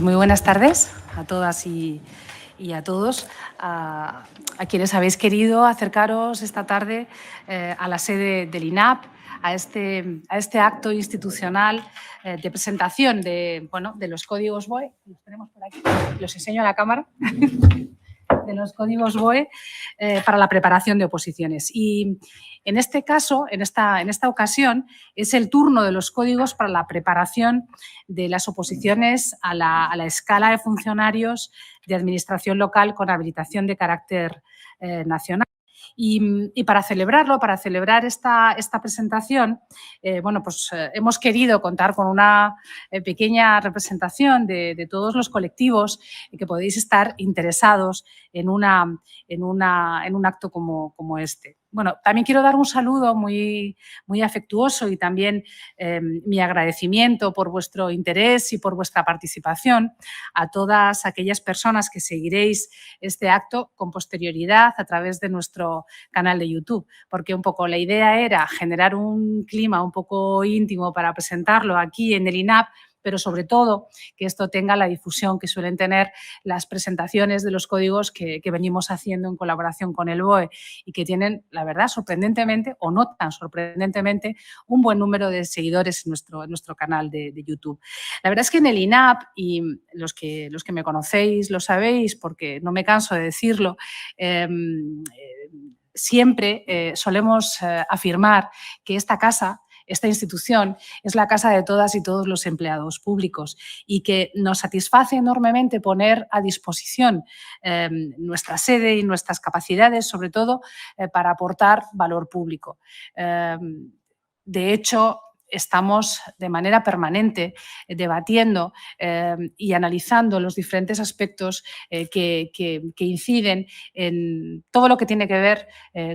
muy buenas tardes a todas y a todos, a quienes habéis querido acercaros esta tarde a la sede del INAP, a este acto institucional de presentación de los códigos BOE. Los tenemos por aquí, los enseño a la cámara. De los códigos BOE para la preparación de oposiciones. Y en este caso, en esta ocasión, es el turno de los códigos para la preparación de las oposiciones a la escala de funcionarios de administración local con habilitación de carácter nacional. Y para celebrarlo, para celebrar esta presentación, hemos querido contar con una pequeña representación de todos los colectivos que podéis estar interesados en un acto como este. Bueno, también quiero dar un saludo muy afectuoso y también mi agradecimiento por vuestro interés y por vuestra participación a todas aquellas personas que seguiréis este acto con posterioridad a través de nuestro canal de YouTube, porque un poco la idea era generar un clima un poco íntimo para presentarlo aquí en el INAP, pero sobre todo que esto tenga la difusión que suelen tener las presentaciones de los códigos que venimos haciendo en colaboración con el BOE y que tienen, la verdad, sorprendentemente o no tan sorprendentemente, un buen número de seguidores en nuestro canal de YouTube. La verdad es que en el INAP, y los que me conocéis lo sabéis porque no me canso de decirlo, siempre solemos afirmar que esta casa, esta institución, es la casa de todas y todos los empleados públicos y que nos satisface enormemente poner a disposición nuestra sede y nuestras capacidades, sobre todo para aportar valor público. De hecho, estamos de manera permanente debatiendo y analizando los diferentes aspectos que inciden en todo lo que tiene que ver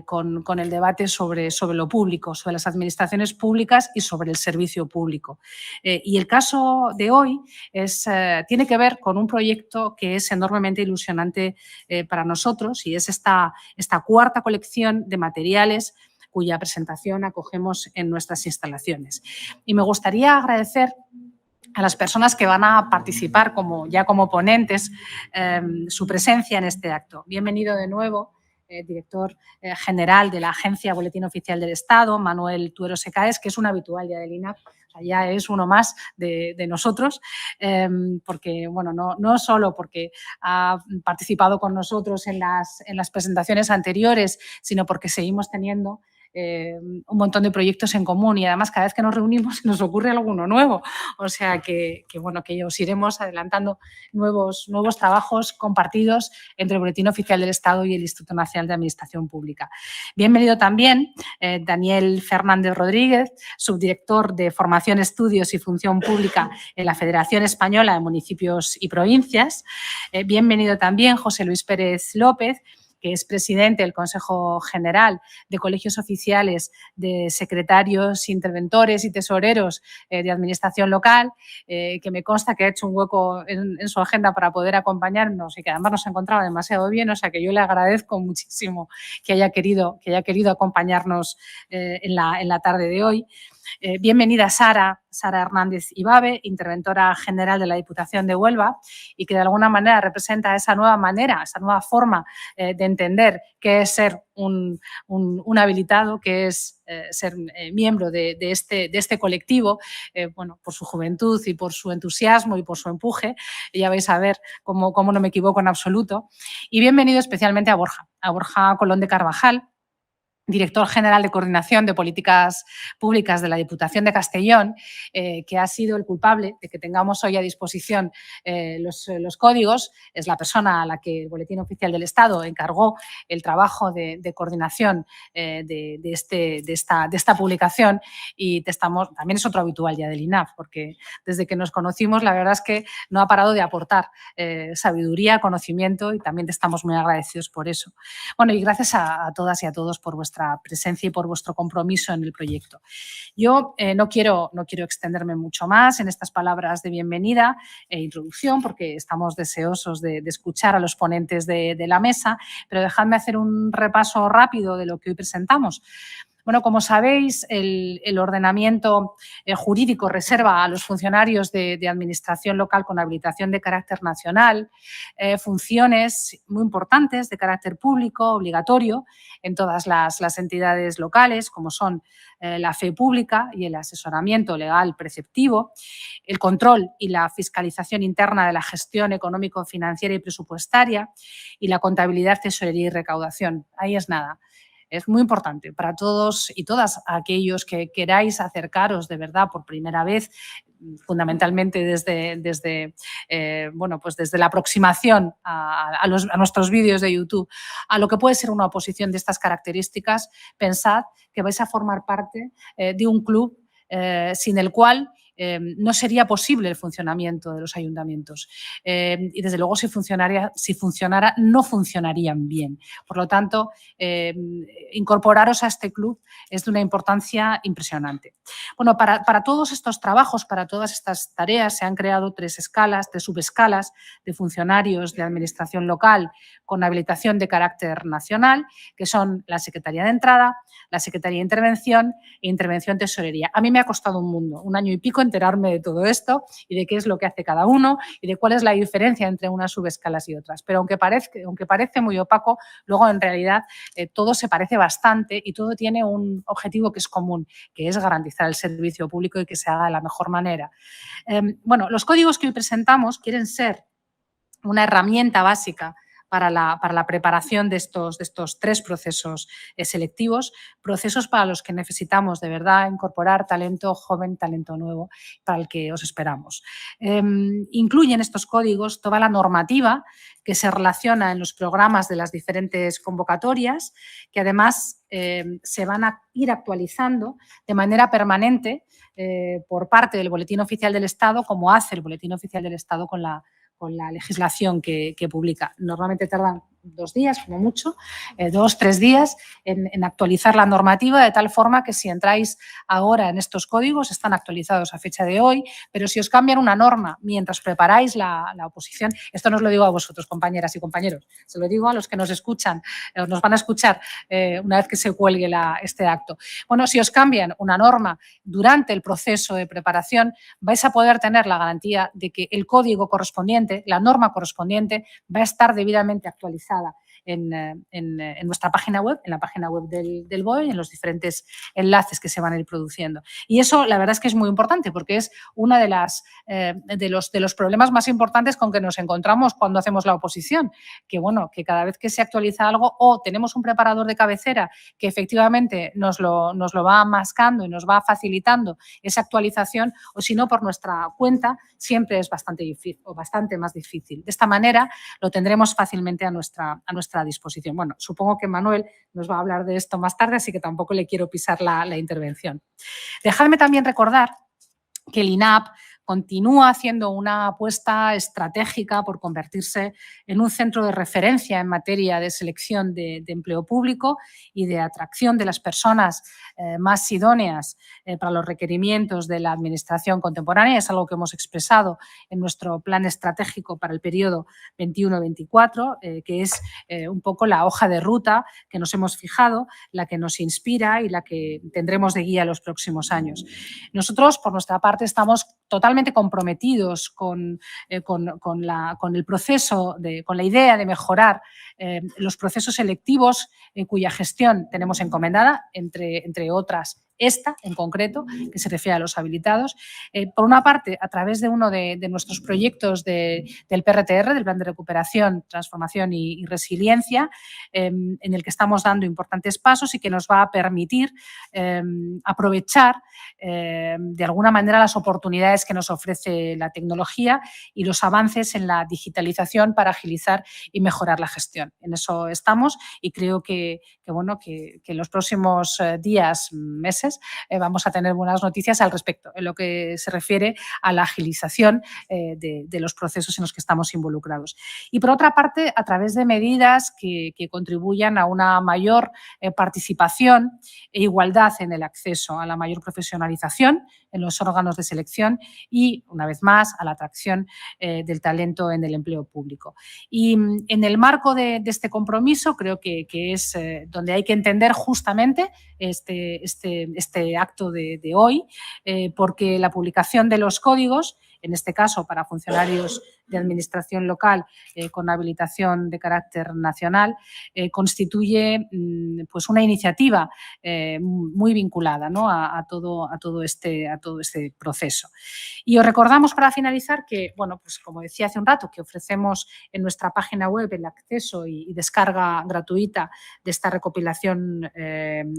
con el debate sobre lo público, sobre las administraciones públicas y sobre el servicio público. Y el caso de hoy tiene que ver con un proyecto que es enormemente ilusionante para nosotros y es esta cuarta colección de materiales cuya presentación acogemos en nuestras instalaciones. Y me gustaría agradecer a las personas que van a participar como ponentes su presencia en este acto. Bienvenido de nuevo, director general de la Agencia Boletín Oficial del Estado, Manuel Tuero Secaes, que es un habitual ya del INAP. Ya es uno más de nosotros, porque, bueno, no solo porque ha participado con nosotros en las presentaciones anteriores, sino porque seguimos teniendo un montón de proyectos en común y además cada vez que nos reunimos nos ocurre alguno nuevo. O sea que os iremos adelantando nuevos trabajos compartidos entre el Boletín Oficial del Estado y el Instituto Nacional de Administración Pública. Bienvenido también Daniel Fernández Rodríguez, subdirector de Formación, Estudios y Función Pública en la Federación Española de Municipios y Provincias. Bienvenido también José Luis Pérez López, que es presidente del Consejo General de Colegios Oficiales de Secretarios, Interventores y Tesoreros de Administración Local, que me consta que ha hecho un hueco en su agenda para poder acompañarnos y que además nos encontraba demasiado bien, o sea que yo le agradezco muchísimo que haya querido acompañarnos en la tarde de hoy. Bienvenida Sara Hernández Ibabe, interventora general de la Diputación de Huelva y que de alguna manera representa esa nueva forma de entender qué es ser un habilitado, qué es ser miembro de este colectivo, por su juventud y por su entusiasmo y por su empuje. Ya vais a ver cómo no me equivoco en absoluto. Y bienvenido especialmente a Borja Colón de Carvajal, director general de Coordinación de Políticas Públicas de la Diputación de Castellón, que ha sido el culpable de que tengamos hoy a disposición los códigos. Es la persona a la que el Boletín Oficial del Estado encargó el trabajo de coordinación de esta publicación y también es otro habitual ya del INAF, porque desde que nos conocimos la verdad es que no ha parado de aportar sabiduría, conocimiento y también te estamos muy agradecidos por eso. Bueno, y gracias a todas y a todos por vuestra presencia y por vuestro compromiso en el proyecto. Yo no quiero extenderme mucho más en estas palabras de bienvenida e introducción porque estamos deseosos de escuchar a los ponentes de la mesa, pero dejadme hacer un repaso rápido de lo que hoy presentamos. Bueno, como sabéis, el ordenamiento jurídico reserva a los funcionarios de administración local con habilitación de carácter nacional funciones muy importantes de carácter público, obligatorio, en todas las entidades locales, como son la fe pública y el asesoramiento legal preceptivo, el control y la fiscalización interna de la gestión económico-financiera y presupuestaria y la contabilidad, tesorería y recaudación. Ahí es nada. Es muy importante para todos y todas aquellos que queráis acercaros de verdad por primera vez, fundamentalmente desde la aproximación a nuestros vídeos de YouTube, a lo que puede ser una oposición de estas características. Pensad que vais a formar parte de un club sin el cual no sería posible el funcionamiento de los ayuntamientos. Y desde luego, si funcionara, no funcionarían bien. Por lo tanto, incorporaros a este club es de una importancia impresionante. Bueno, para todos estos trabajos, para todas estas tareas, se han creado tres subescalas de funcionarios de administración local con habilitación de carácter nacional, que son la Secretaría de Entrada, la Secretaría de Intervención e Intervención Tesorería. A mí me ha costado un mundo, 1 año y pico, enterarme de todo esto y de qué es lo que hace cada uno y de cuál es la diferencia entre unas subescalas y otras. Pero aunque parece muy opaco, luego en realidad todo se parece bastante y todo tiene un objetivo que es común, que es garantizar el servicio público y que se haga de la mejor manera. Bueno, los códigos que hoy presentamos quieren ser una herramienta básica para la preparación de estos tres procesos selectivos, procesos para los que necesitamos de verdad incorporar talento joven, talento nuevo, para el que os esperamos. Incluyen estos códigos toda la normativa que se relaciona en los programas de las diferentes convocatorias, que además se van a ir actualizando de manera permanente por parte del Boletín Oficial del Estado, como hace el Boletín Oficial del Estado con la legislación que publica. Normalmente tardan 2 días, como mucho, 2, 3 días en actualizar la normativa, de tal forma que si entráis ahora en estos códigos, están actualizados a fecha de hoy, pero si os cambian una norma mientras preparáis la oposición, esto no os lo digo a vosotros, compañeras y compañeros, se lo digo a los que nos escuchan, nos van a escuchar una vez que se cuelgue este acto. Bueno, si os cambian una norma durante el proceso de preparación, vais a poder tener la garantía de que el código correspondiente, la norma correspondiente, va a estar debidamente actualizada en nuestra página web, en la página web del BOE y en los diferentes enlaces que se van a ir produciendo. Y eso, la verdad es que es muy importante porque es uno de los problemas más importantes con que nos encontramos cuando hacemos la oposición, que bueno, que cada vez que se actualiza algo o tenemos un preparador de cabecera que efectivamente nos lo va mascando y nos va facilitando esa actualización, o si no, por nuestra cuenta, siempre es bastante difícil o bastante más difícil. De esta manera lo tendremos fácilmente a nuestra disposición. Bueno, supongo que Manuel nos va a hablar de esto más tarde, así que tampoco le quiero pisar la intervención. Dejadme también recordar que el INAP continúa haciendo una apuesta estratégica por convertirse en un centro de referencia en materia de selección de empleo público y de atracción de las personas más idóneas para los requerimientos de la administración contemporánea. Es algo que hemos expresado en nuestro plan estratégico para el periodo 21-24, que es un poco la hoja de ruta que nos hemos fijado, la que nos inspira y la que tendremos de guía los próximos años. Nosotros, por nuestra parte, estamos totalmente comprometidos con el proceso, con la idea de mejorar los procesos selectivos cuya gestión tenemos encomendada, entre otras esta en concreto, que se refiere a los habilitados. Por una parte, a través de uno de nuestros proyectos del PRTR, del Plan de Recuperación, Transformación y Resiliencia, en el que estamos dando importantes pasos y que nos va a permitir aprovechar de alguna manera las oportunidades que nos ofrece la tecnología y los avances en la digitalización para agilizar y mejorar la gestión. En eso estamos y creo que en los próximos días, meses, meses vamos a tener buenas noticias al respecto, en lo que se refiere a la agilización de los procesos en los que estamos involucrados. Y, por otra parte, a través de medidas que contribuyan a una mayor participación e igualdad en el acceso, a la mayor profesionalización en los órganos de selección y, una vez más, a la atracción del talento en el empleo público. Y en el marco de este compromiso creo que es donde hay que entender justamente este acto de hoy, porque la publicación de los códigos, en este caso para funcionarios de administración local con habilitación de carácter nacional, constituye pues una iniciativa muy vinculada, ¿no?, a todo este proceso. Y os recordamos, para finalizar, que, bueno, pues como decía hace un rato, que ofrecemos en nuestra página web el acceso y descarga gratuita de esta recopilación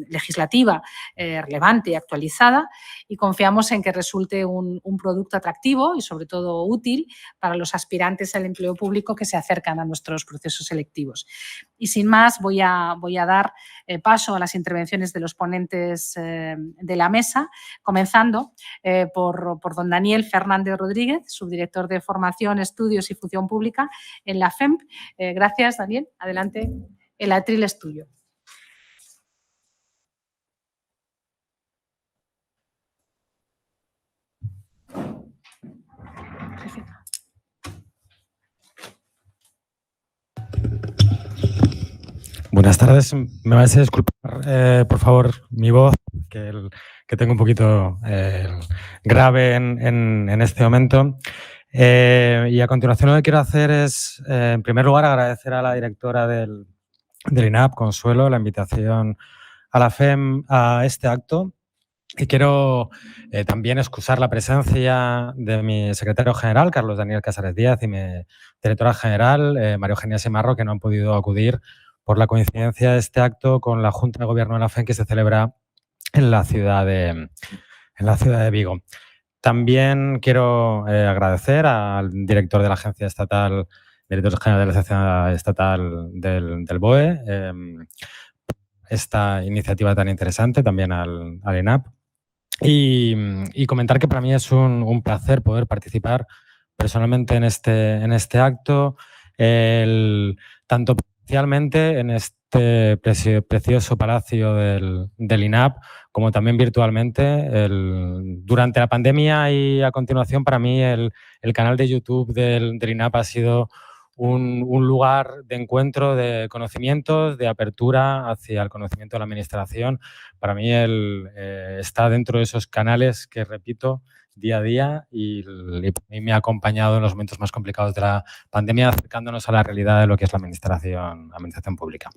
legislativa relevante y actualizada, y confiamos en que resulte un producto atractivo y, sobre todo, útil para los aspirantes al empleo público que se acercan a nuestros procesos selectivos. Y, sin más, voy a dar paso a las intervenciones de los ponentes de la mesa, comenzando por don Daniel Fernández Rodríguez, subdirector de Formación, Estudios y Función Pública en la FEMP. Gracias, Daniel. Adelante, el atril es tuyo. Buenas tardes. Me vais a disculpar, por favor, mi voz, que tengo un poquito grave en este momento. Y a continuación lo que quiero hacer es, en primer lugar, agradecer a la directora del INAP, Consuelo, la invitación a la FEM a este acto. Y quiero también excusar la presencia de mi secretario general, Carlos Daniel Casares Díaz, y mi directora general, María Eugenia Simarro, que no han podido acudir por la coincidencia de este acto con la Junta de Gobierno de la FEM, que se celebra en la ciudad de Vigo. También quiero agradecer al director de la Agencia Estatal, director general de la Agencia Estatal del BOE, esta iniciativa tan interesante, también al INAP. Y comentar que para mí es un placer poder participar personalmente en este acto, tanto presencialmente en este precioso palacio del INAP, como también virtualmente. Durante la pandemia y a continuación, para mí el canal de YouTube del INAP ha sido un lugar de encuentro de conocimientos, de apertura hacia el conocimiento de la administración. Para mí está dentro de esos canales que repito día a día y me ha acompañado en los momentos más complicados de la pandemia, acercándonos a la realidad de lo que es la administración pública.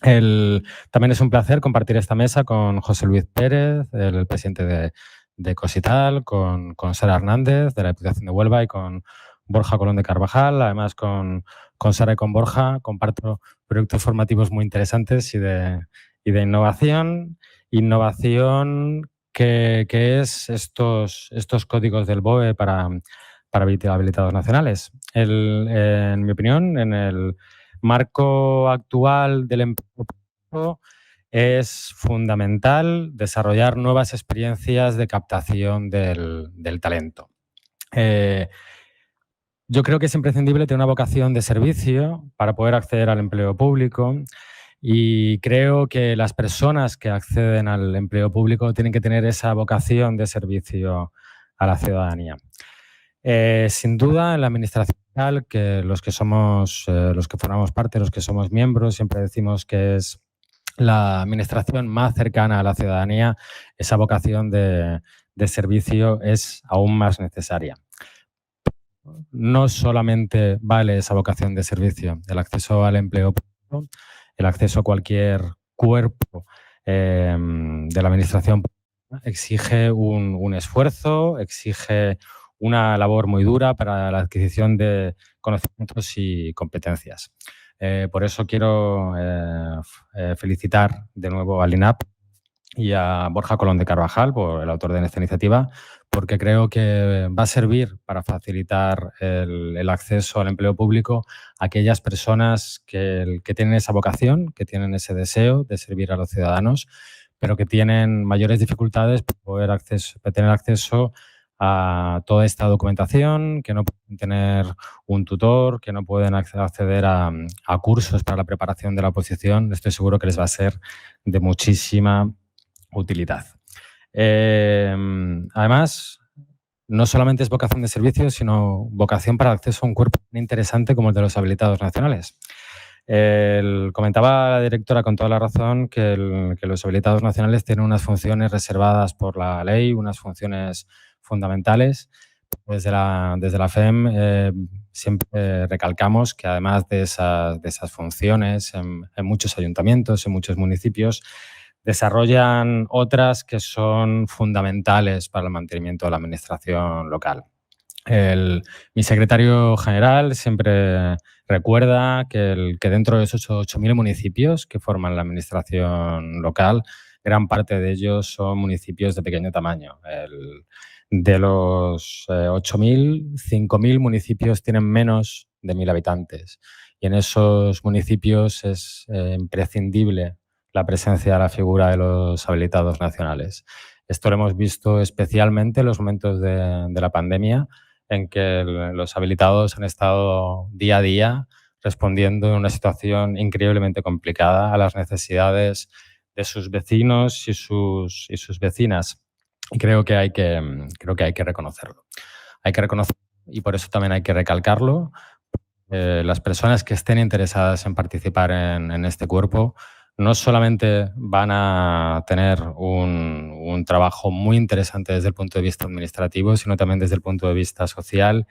También es un placer compartir esta mesa con José Luis Pérez, el presidente de Cosital, con Sara Hernández, de la Diputación de Huelva, y con Borja Colón de Carvajal. Además, con Sara y con Borja comparto proyectos formativos muy interesantes y de innovación. Innovación que es estos códigos del BOE para habilitados nacionales. En mi opinión, en el marco actual del empleo público, es fundamental desarrollar nuevas experiencias de captación del talento. Yo creo que es imprescindible tener una vocación de servicio para poder acceder al empleo público, y creo que las personas que acceden al empleo público tienen que tener esa vocación de servicio a la ciudadanía. Sin duda, en la administración, que los que formamos parte, los que somos miembros, siempre decimos que es la administración más cercana a la ciudadanía, esa vocación de servicio es aún más necesaria. No solamente vale esa vocación de servicio, el acceso al empleo público, el acceso a cualquier cuerpo de la administración exige un esfuerzo, exige una labor muy dura para la adquisición de conocimientos y competencias. Por eso quiero felicitar de nuevo al INAP y a Borja Colón de Carvajal, por el autor de esta iniciativa, porque creo que va a servir para facilitar el acceso al empleo público a aquellas personas que tienen esa vocación, que tienen ese deseo de servir a los ciudadanos, pero que tienen mayores dificultades para tener acceso a toda esta documentación, que no pueden tener un tutor, que no pueden acceder a cursos para la preparación de la oposición. Estoy seguro que les va a ser de muchísima utilidad. Además, no solamente es vocación de servicio, sino vocación para el acceso a un cuerpo tan interesante como el de los habilitados nacionales. Comentaba la directora con toda la razón que los habilitados nacionales tienen unas funciones reservadas por la ley, unas funciones fundamentales. Desde la FEM siempre recalcamos que además de esas funciones en muchos ayuntamientos, en muchos municipios, desarrollan otras que son fundamentales para el mantenimiento de la administración local. Mi secretario general siempre recuerda que dentro de esos 8.000 municipios que forman la administración local, gran parte de ellos son municipios de pequeño tamaño. De los 8.000, 5.000 municipios tienen menos de 1.000 habitantes. Y en esos municipios es imprescindible la presencia de la figura de los habilitados nacionales. Esto lo hemos visto especialmente en los momentos de la pandemia, en que los habilitados han estado día a día respondiendo en una situación increíblemente complicada a las necesidades de sus vecinos y sus vecinas. Y creo que hay que reconocerlo. Hay que reconocerlo y por eso también hay que recalcarlo. Las personas que estén interesadas en participar en este cuerpo no solamente van a tener un trabajo muy interesante desde el punto de vista administrativo, sino también desde el punto de vista social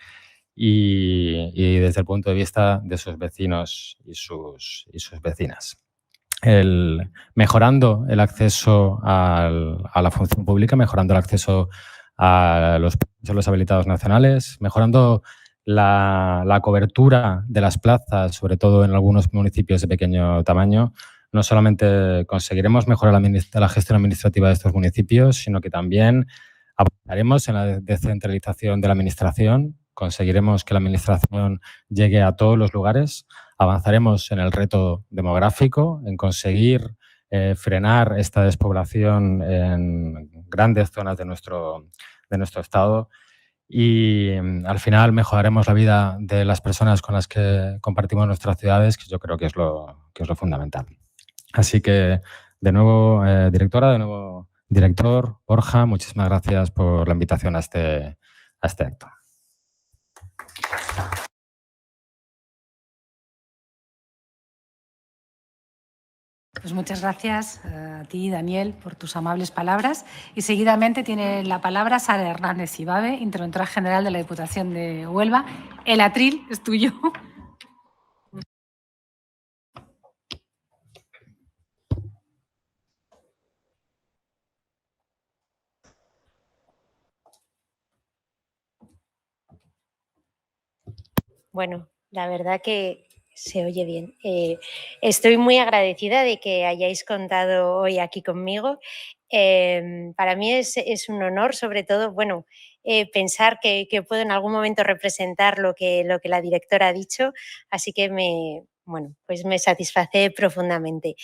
y desde el punto de vista de sus vecinos y sus vecinas. Mejorando el acceso a la función pública, mejorando el acceso a los habilitados nacionales, mejorando la cobertura de las plazas, sobre todo en algunos municipios de pequeño tamaño, no solamente conseguiremos mejorar la gestión administrativa de estos municipios, sino que también avanzaremos en la descentralización de la administración, conseguiremos que la administración llegue a todos los lugares, avanzaremos en el reto demográfico, en conseguir frenar esta despoblación en grandes zonas de nuestro estado y al final mejoraremos la vida de las personas con las que compartimos nuestras ciudades, que yo creo que es lo fundamental. Así que, de nuevo, directora, de nuevo, director, Borja, muchísimas gracias por la invitación a este acto. Pues muchas gracias a ti, Daniel, por tus amables palabras. Y seguidamente tiene la palabra Sara Hernández Ibabe, interventora general de la Diputación de Huelva. El atril es tuyo. Bueno, la verdad que se oye bien. Estoy muy agradecida de que hayáis contado hoy aquí conmigo. Para mí es un honor, sobre todo, bueno, pensar que puedo en algún momento representar lo que la directora ha dicho, así que pues me satisface profundamente.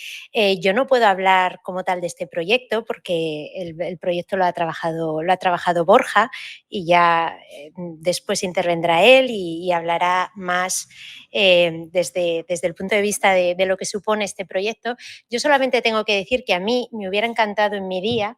Yo no puedo hablar como tal de este proyecto porque el proyecto lo ha trabajado Borja y ya después intervendrá él y hablará más desde el punto de vista de lo que supone este proyecto. Yo solamente tengo que decir que a mí me hubiera encantado en mi día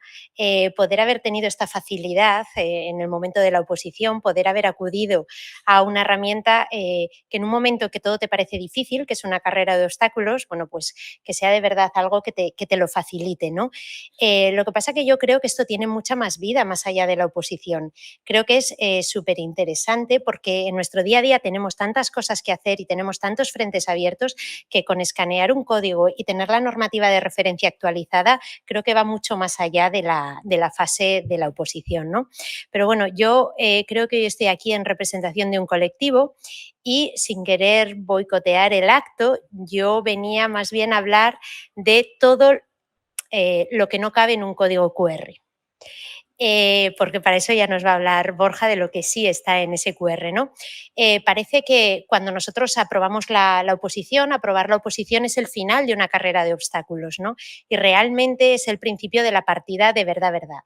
poder haber tenido esta facilidad en el momento de la oposición, poder haber acudido a una herramienta que en un momento que todo te parece difícil, que es una carrera de obstáculos, bueno, pues que sea de verdad algo que te lo facilite, ¿no? Lo que pasa que yo creo que esto tiene mucha más vida más allá de la oposición. Creo que es súper interesante porque en nuestro día a día tenemos tantas cosas que hacer y tenemos tantos frentes abiertos que con escanear un código y tener la normativa de referencia actualizada creo que va mucho más allá de la fase de la oposición, ¿no? Pero bueno, yo creo que hoy estoy aquí en representación de un colectivo y sin querer boicotear el acto, yo venía más bien a hablar de todo lo que no cabe en un código QR. porque para eso ya nos va a hablar Borja de lo que sí está en ese QR, ¿no? Parece que cuando nosotros aprobamos la oposición, aprobar la oposición es el final de una carrera de obstáculos, ¿no? Y realmente es el principio de la partida de verdad, verdad.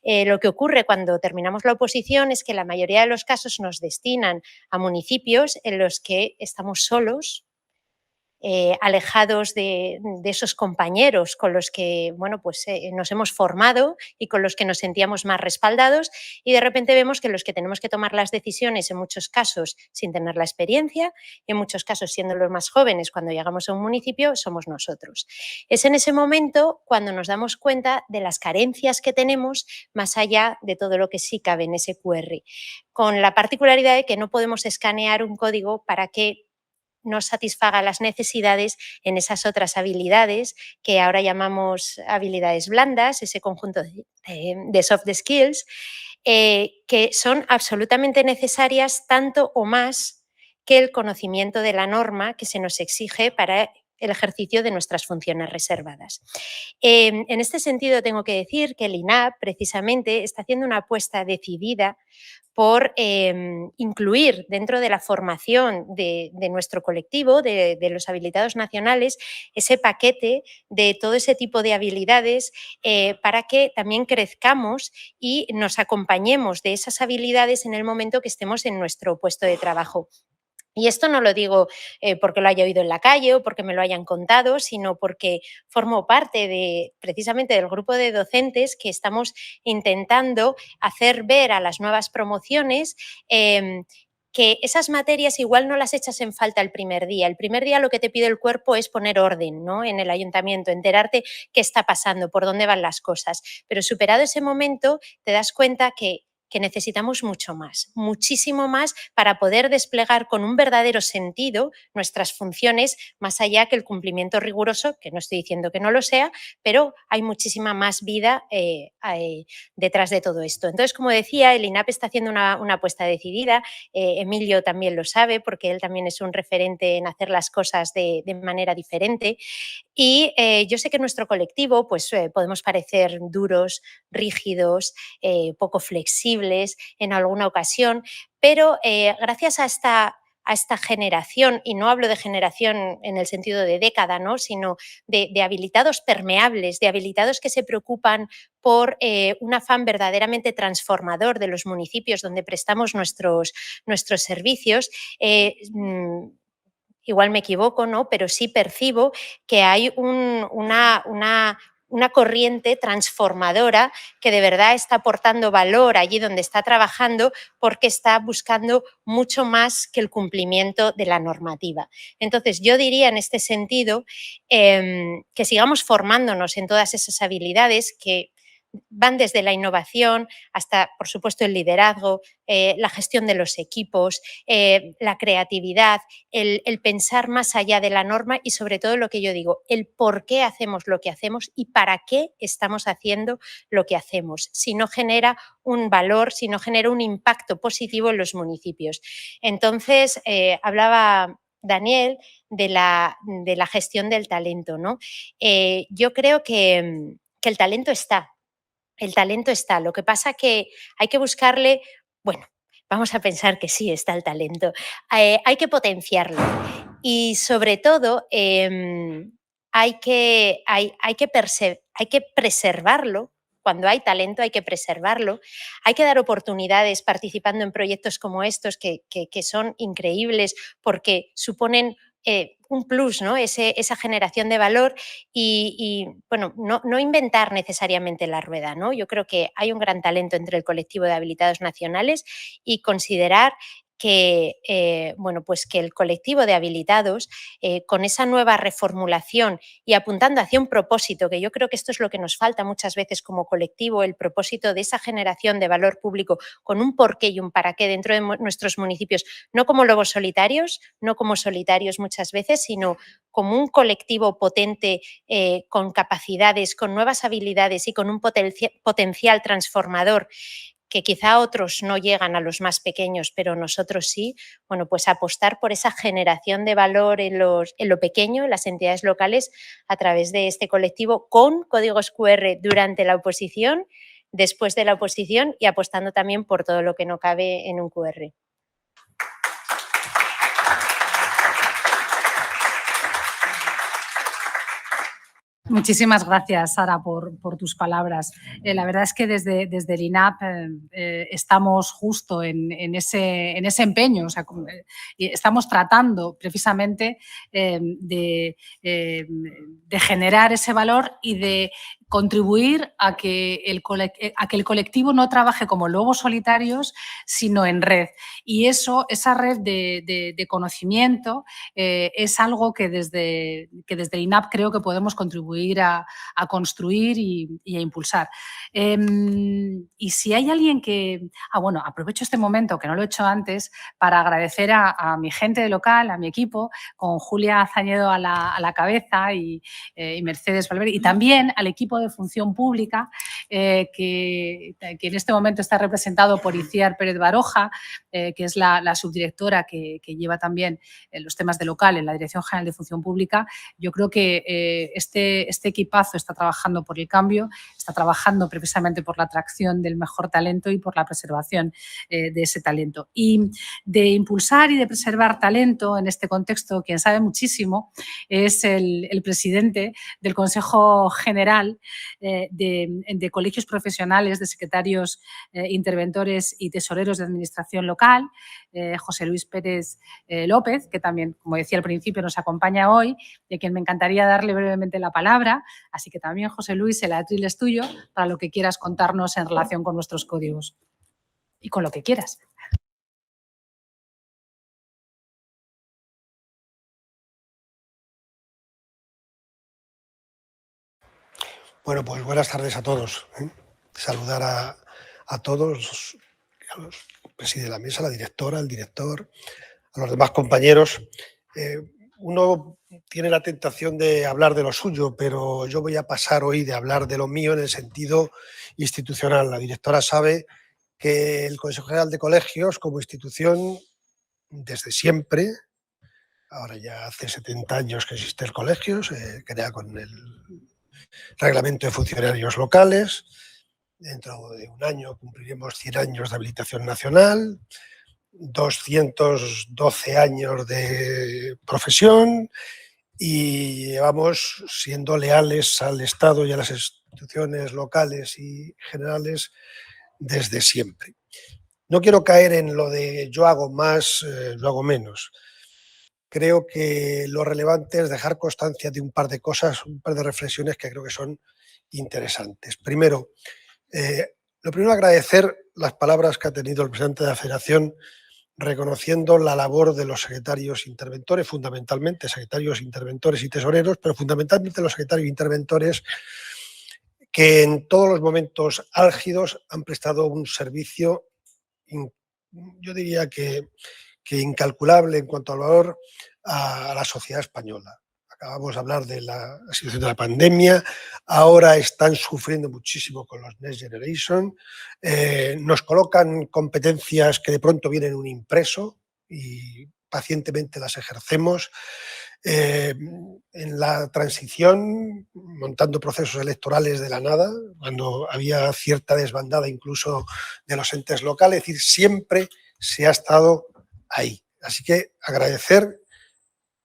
Lo que ocurre cuando terminamos la oposición es que en la mayoría de los casos nos destinan a municipios en los que estamos solos, alejados de esos compañeros con los que bueno, pues, nos hemos formado y con los que nos sentíamos más respaldados, y de repente vemos que los que tenemos que tomar las decisiones, en muchos casos sin tener la experiencia, y en muchos casos siendo los más jóvenes cuando llegamos a un municipio, somos nosotros. Es en ese momento cuando nos damos cuenta de las carencias que tenemos más allá de todo lo que sí cabe en ese QR, con la particularidad de que no podemos escanear un código para que nos satisfaga las necesidades en esas otras habilidades que ahora llamamos habilidades blandas, ese conjunto de soft skills, que son absolutamente necesarias tanto o más que el conocimiento de la norma que se nos exige para el ejercicio de nuestras funciones reservadas. En este sentido, tengo que decir que el INAP precisamente está haciendo una apuesta decidida por incluir dentro de la formación de nuestro colectivo, de los habilitados nacionales, ese paquete de todo ese tipo de habilidades para que también crezcamos y nos acompañemos de esas habilidades en el momento que estemos en nuestro puesto de trabajo. Y esto no lo digo porque lo haya oído en la calle o porque me lo hayan contado, sino porque formo parte precisamente del grupo de docentes que estamos intentando hacer ver a las nuevas promociones que esas materias igual no las echas en falta el primer día. El primer día lo que te pide el cuerpo es poner orden, ¿no?, en el ayuntamiento, enterarte qué está pasando, por dónde van las cosas. Pero superado ese momento te das cuenta que necesitamos mucho más, muchísimo más para poder desplegar con un verdadero sentido nuestras funciones, más allá que el cumplimiento riguroso, que no estoy diciendo que no lo sea, pero hay muchísima más vida detrás de todo esto. Entonces, como decía, el INAP está haciendo una apuesta decidida. Emilio también lo sabe, porque él también es un referente en hacer las cosas de manera diferente. Y yo sé que nuestro colectivo pues, podemos parecer duros, rígidos, poco flexibles en alguna ocasión, pero gracias a esta generación, y no hablo de generación en el sentido de década, ¿no?, sino de habilitados permeables, de habilitados que se preocupan por un afán verdaderamente transformador de los municipios donde prestamos nuestros servicios, igual me equivoco, ¿no?, pero sí percibo que hay una corriente transformadora que de verdad está aportando valor allí donde está trabajando, porque está buscando mucho más que el cumplimiento de la normativa. Entonces, yo diría en este sentido que sigamos formándonos en todas esas habilidades que van desde la innovación hasta, por supuesto, el liderazgo, la gestión de los equipos, la creatividad, el pensar más allá de la norma y, sobre todo, lo que yo digo, el por qué hacemos lo que hacemos y para qué estamos haciendo lo que hacemos, si no genera un valor, si no genera un impacto positivo en los municipios. Entonces, hablaba Daniel de la gestión del talento, ¿no? Yo creo que el talento está. El talento está. Lo que pasa que hay que buscarle, bueno, vamos a pensar que sí está el talento. Hay que potenciarlo y, sobre todo, hay que preservarlo. Cuando hay talento hay que preservarlo, hay que dar oportunidades participando en proyectos como estos que son increíbles porque suponen un plus, ¿no?, esa generación de valor y bueno, no inventar necesariamente la rueda, ¿no? Yo creo que hay un gran talento entre el colectivo de habilitados nacionales y considerar que, bueno, pues que el colectivo de habilitados, con esa nueva reformulación y apuntando hacia un propósito, que yo creo que esto es lo que nos falta muchas veces como colectivo, el propósito de esa generación de valor público con un porqué y un para qué dentro de nuestros municipios, no como lobos solitarios, no como solitarios muchas veces, sino como un colectivo potente, con capacidades, con nuevas habilidades y con un potencial transformador que quizá otros no llegan a los más pequeños, pero nosotros sí. Bueno, pues apostar por esa generación de valor en lo pequeño, en las entidades locales, a través de este colectivo con códigos QR durante la oposición después de la oposición y apostando también por todo lo que no cabe en un QR. Muchísimas gracias, Sara, por tus palabras. La verdad es que desde el INAP estamos justo en ese empeño, o sea, estamos tratando precisamente de generar ese valor y de contribuir a que el colectivo no trabaje como lobos solitarios, sino en red. Y esa red de conocimiento es algo que desde el INAP creo que podemos contribuir a construir y a impulsar. Y si hay alguien que... bueno, aprovecho este momento, que no lo he hecho antes, para agradecer a mi gente de local, a mi equipo, con Julia Azañedo a la cabeza y Mercedes Valverde, y también al equipo de Función Pública, que en este momento está representado por Iciar Pérez Baroja, que es la subdirectora que lleva también los temas de local en la Dirección General de Función Pública. Yo creo que este equipazo está trabajando por el cambio, está trabajando precisamente por la atracción del mejor talento y por la preservación de ese talento. Y de impulsar y de preservar talento en este contexto, quien sabe muchísimo es el presidente del Consejo General de Colegios Profesionales de Secretarios Interventores y Tesoreros de Administración Local, José Luis Pérez López, que también, como decía al principio, nos acompaña hoy y a quien me encantaría darle brevemente la palabra. Así que también, José Luis, el atril es tuyo para lo que quieras contarnos en relación con nuestros códigos y con lo que quieras. Bueno, pues buenas tardes a todos. Saludar a todos, a los que presiden la mesa, la directora, el director, a los demás compañeros. Uno tiene la tentación de hablar de lo suyo, pero yo voy a pasar hoy de hablar de lo mío en el sentido institucional. La directora sabe que el Consejo General de Colegios, como institución, desde siempre, ahora ya hace 70 años que existe el colegio, se crea con el Reglamento de Funcionarios Locales. Dentro de un año cumpliremos 100 años de habilitación nacional, 212 años de profesión y llevamos siendo leales al Estado y a las instituciones locales y generales desde siempre. No quiero caer en lo de yo hago más, yo hago menos. Creo que lo relevante es dejar constancia de un par de cosas, un par de reflexiones que creo que son interesantes. Primero, lo primero, agradecer las palabras que ha tenido el presidente de la Federación reconociendo la labor de los secretarios interventores, fundamentalmente secretarios interventores y tesoreros, pero fundamentalmente los secretarios interventores que en todos los momentos álgidos han prestado un servicio, yo diría que incalculable en cuanto al valor a la sociedad española. Acabamos de hablar de la situación de la pandemia, ahora están sufriendo muchísimo con los Next Generation, nos colocan competencias que de pronto vienen en un impreso y pacientemente las ejercemos. En la transición, montando procesos electorales de la nada, cuando había cierta desbandada incluso de los entes locales, es decir, siempre se ha estado ahí. Así que agradecer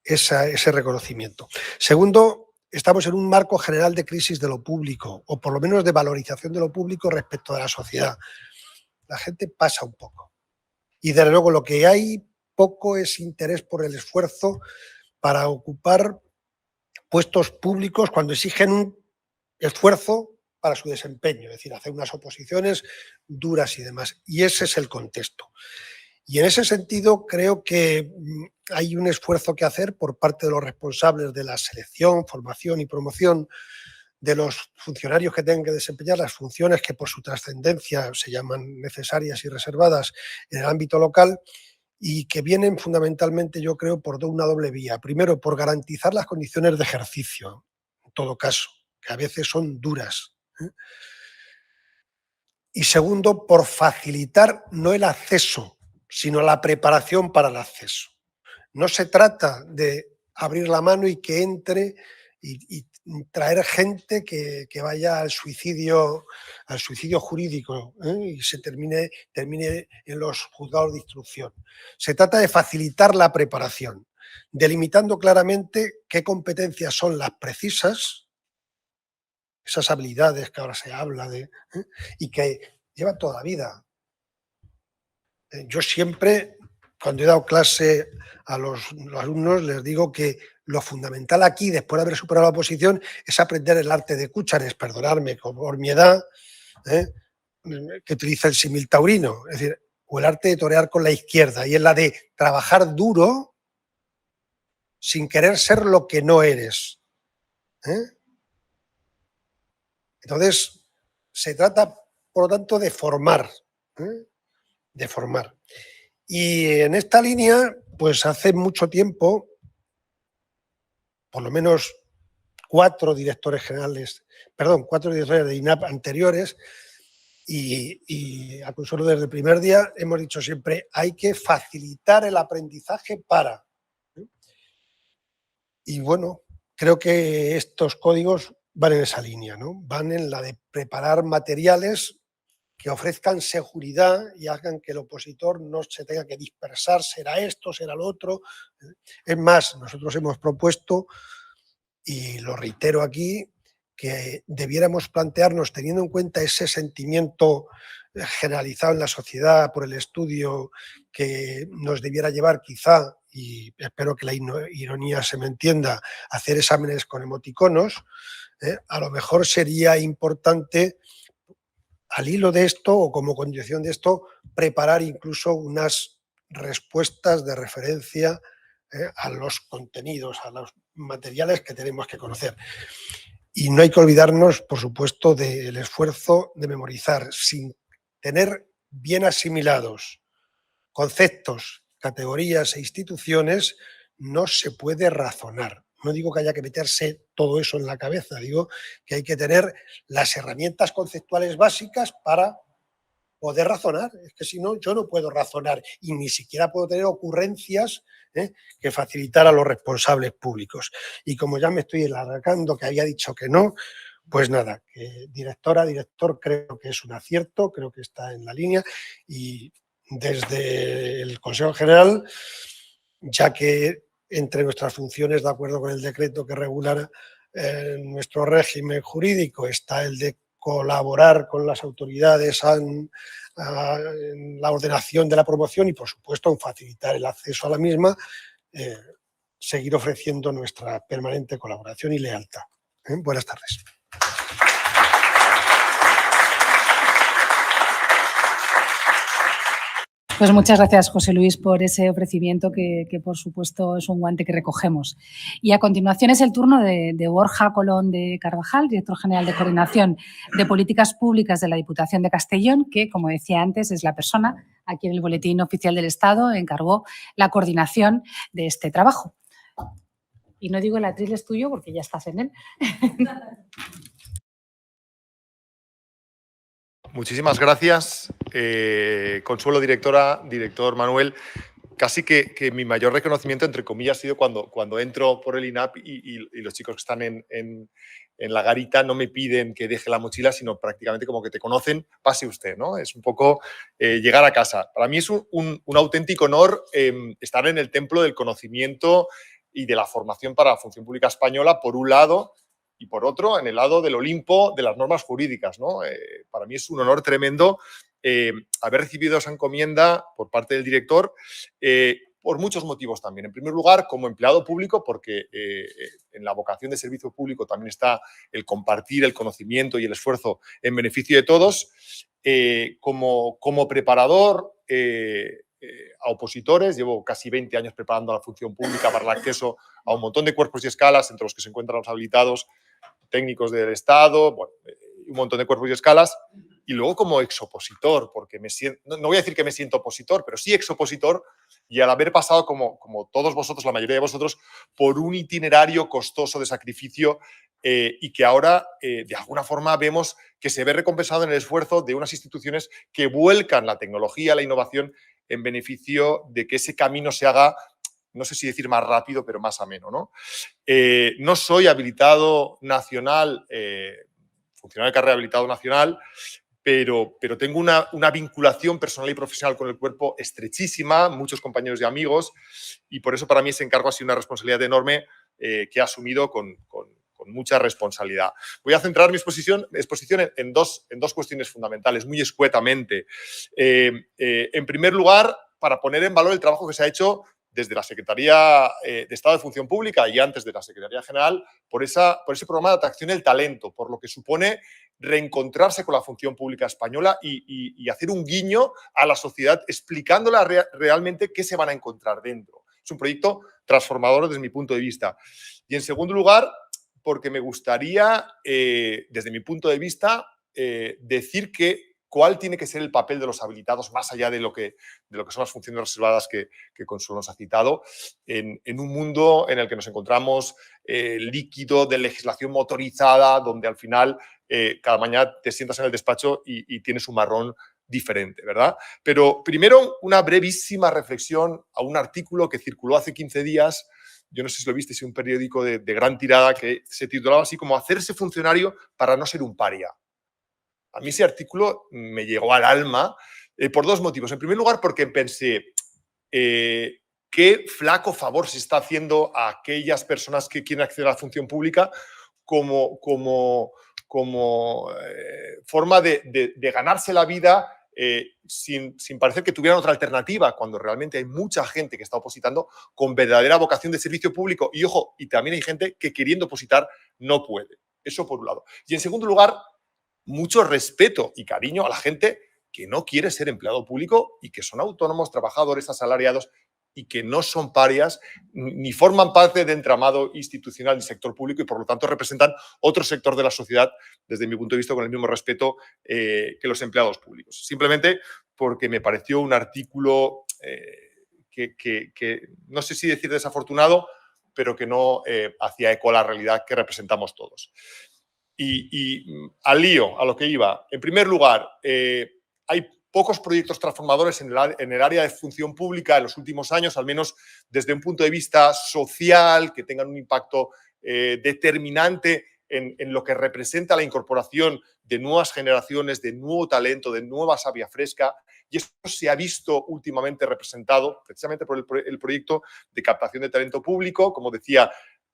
ese reconocimiento. Segundo, estamos en un marco general de crisis de lo público, o por lo menos de valorización de lo público respecto de la sociedad. La gente pasa un poco. Y desde luego lo que hay poco es interés por el esfuerzo para ocupar puestos públicos cuando exigen un esfuerzo para su desempeño, es decir, hacer unas oposiciones duras y demás. Y ese es el contexto. Y en ese sentido creo que hay un esfuerzo que hacer por parte de los responsables de la selección, formación y promoción de los funcionarios que tengan que desempeñar las funciones que por su trascendencia se llaman necesarias y reservadas en el ámbito local y que vienen fundamentalmente, yo creo, por una doble vía. Primero, por garantizar las condiciones de ejercicio, en todo caso, que a veces son duras. Y segundo, por facilitar no el acceso, sino la preparación para el acceso. No se trata de abrir la mano y que entre y traer gente que vaya al suicidio jurídico, y se termine en los juzgados de instrucción. Se trata de facilitar la preparación, delimitando claramente qué competencias son las precisas, esas habilidades que ahora se habla de, y que llevan toda la vida. Yo siempre, cuando he dado clase a los alumnos, les digo que lo fundamental aquí, después de haber superado la oposición, es aprender el arte de Cúchares, perdonadme por mi edad, que utiliza el símil taurino, es decir, o el arte de torear con la izquierda, y es la de trabajar duro sin querer ser lo que no eres. Entonces, se trata, por lo tanto, de formar, de formar. Y en esta línea, pues hace mucho tiempo, por lo menos 4 directores de INAP anteriores, y a Consuelo desde el primer día hemos dicho siempre, hay que facilitar el aprendizaje para. Y bueno, creo que estos códigos van en esa línea, ¿no? Van en la de preparar materiales que ofrezcan seguridad y hagan que el opositor no se tenga que dispersar, será esto, será lo otro. Es más, nosotros hemos propuesto, y lo reitero aquí, que debiéramos plantearnos, teniendo en cuenta ese sentimiento generalizado en la sociedad por el estudio, que nos debiera llevar quizá, y espero que la ironía se me entienda, a hacer exámenes con emoticonos, a lo mejor sería importante, al hilo de esto o como condición de esto, preparar incluso unas respuestas de referencia a los contenidos, a los materiales que tenemos que conocer. Y no hay que olvidarnos, por supuesto, del esfuerzo de memorizar. Sin tener bien asimilados conceptos, categorías e instituciones, no se puede razonar. No digo que haya que meterse todo eso en la cabeza, digo que hay que tener las herramientas conceptuales básicas para poder razonar. Es que si no, yo no puedo razonar y ni siquiera puedo tener ocurrencias que facilitar a los responsables públicos. Y como ya me estoy alargando, que había dicho que no, pues nada, que director, creo que es un acierto, creo que está en la línea, y desde el Consejo General, ya que entre nuestras funciones, de acuerdo con el decreto que regula nuestro régimen jurídico, está el de colaborar con las autoridades en la ordenación de la promoción y, por supuesto, en facilitar el acceso a la misma, seguir ofreciendo nuestra permanente colaboración y lealtad. Buenas tardes. Pues muchas gracias, José Luis, por ese ofrecimiento que por supuesto es un guante que recogemos. Y a continuación es el turno de Borja Colón de Carvajal, director general de Coordinación de Políticas Públicas de la Diputación de Castellón, que, como decía antes, es la persona a quien el Boletín Oficial del Estado encargó la coordinación de este trabajo. Y no digo el atril es tuyo porque ya estás en él. Muchísimas gracias, Consuelo, directora, director Manuel. Casi que mi mayor reconocimiento, entre comillas, ha sido cuando entro por el INAP y los chicos que están en la garita no me piden que deje la mochila, sino prácticamente como que te conocen, pase usted, ¿no? Es un poco llegar a casa. Para mí es un auténtico honor estar en el templo del conocimiento y de la formación para la función pública española, por un lado, y por otro, en el lado del Olimpo de las normas jurídicas, ¿no? Para mí es un honor tremendo haber recibido esa encomienda por parte del director, por muchos motivos también. En primer lugar, como empleado público, porque en la vocación de servicio público también está el compartir el conocimiento y el esfuerzo en beneficio de todos. Como preparador a opositores, llevo casi 20 años preparando a la función pública para el acceso a un montón de cuerpos y escalas, entre los que se encuentran los habilitados, técnicos del Estado, bueno, un montón de cuerpos y escalas. Y luego como exopositor, porque me siento, no voy a decir que me siento opositor, pero sí exopositor, y al haber pasado, como todos vosotros, la mayoría de vosotros, por un itinerario costoso de sacrificio y que ahora, de alguna forma, vemos que se ve recompensado en el esfuerzo de unas instituciones que vuelcan la tecnología, la innovación, en beneficio de que ese camino se haga no sé si decir más rápido, pero más ameno, ¿no? No soy habilitado nacional, funcionario de carrera habilitado nacional, pero tengo una vinculación personal y profesional con el cuerpo estrechísima, muchos compañeros y amigos, y por eso para mí ese encargo ha sido una responsabilidad enorme que he asumido con mucha responsabilidad. Voy a centrar mi exposición en dos cuestiones fundamentales, muy escuetamente. En primer lugar, para poner en valor el trabajo que se ha hecho desde la Secretaría de Estado de Función Pública y antes de la Secretaría General por ese programa de atracción del talento, por lo que supone reencontrarse con la función pública española y hacer un guiño a la sociedad explicándola realmente qué se van a encontrar dentro. Es un proyecto transformador desde mi punto de vista. Y en segundo lugar, porque me gustaría, desde mi punto de vista, decir cuál tiene que ser el papel de los habilitados, más allá de lo que son las funciones reservadas que Consuelo nos ha citado, en un mundo en el que nos encontramos líquido de legislación motorizada, donde al final cada mañana te sientas en el despacho y tienes un marrón diferente, ¿verdad? Pero primero una brevísima reflexión a un artículo que circuló hace 15 días. Yo no sé si lo viste, es un periódico de gran tirada que se titulaba así como «Hacerse funcionario para no ser un paria». A mí ese artículo me llegó al alma por dos motivos. En primer lugar, porque pensé qué flaco favor se está haciendo a aquellas personas que quieren acceder a la función pública como forma de ganarse la vida sin parecer que tuvieran otra alternativa, cuando realmente hay mucha gente que está opositando con verdadera vocación de servicio público. Y ojo, y también hay gente que queriendo opositar no puede. Eso por un lado. Y en segundo lugar, mucho respeto y cariño a la gente que no quiere ser empleado público y que son autónomos, trabajadores, asalariados y que no son parias ni forman parte de entramado institucional del sector público y por lo tanto representan otro sector de la sociedad, desde mi punto de vista, con el mismo respeto que los empleados públicos. Simplemente porque me pareció un artículo que no sé si decir desafortunado, pero que no hacía eco a la realidad que representamos todos. Y al lío, a lo que iba. En primer lugar, hay pocos proyectos transformadores en el área de función pública en los últimos años, al menos desde un punto de vista social, que tengan un impacto determinante en lo que representa la incorporación de nuevas generaciones, de nuevo talento, de nueva savia fresca. Y esto se ha visto últimamente representado precisamente por el proyecto de captación de talento público, como decía,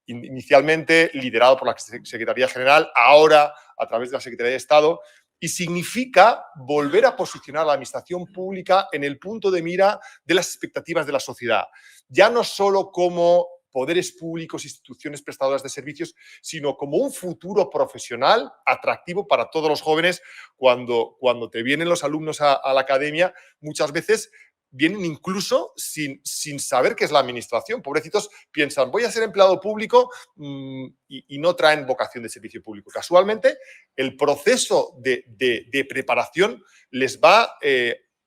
inicialmente liderado por la Secretaría General, ahora a través de la Secretaría de Estado, y significa volver a posicionar a la administración pública en el punto de mira de las expectativas de la sociedad, ya no solo como poderes públicos, instituciones prestadoras de servicios, sino como un futuro profesional atractivo para todos los jóvenes. Cuando te vienen los alumnos a la academia, muchas veces vienen incluso sin saber qué es la administración. Pobrecitos piensan, voy a ser empleado público y no traen vocación de servicio público. Casualmente, el proceso de preparación les va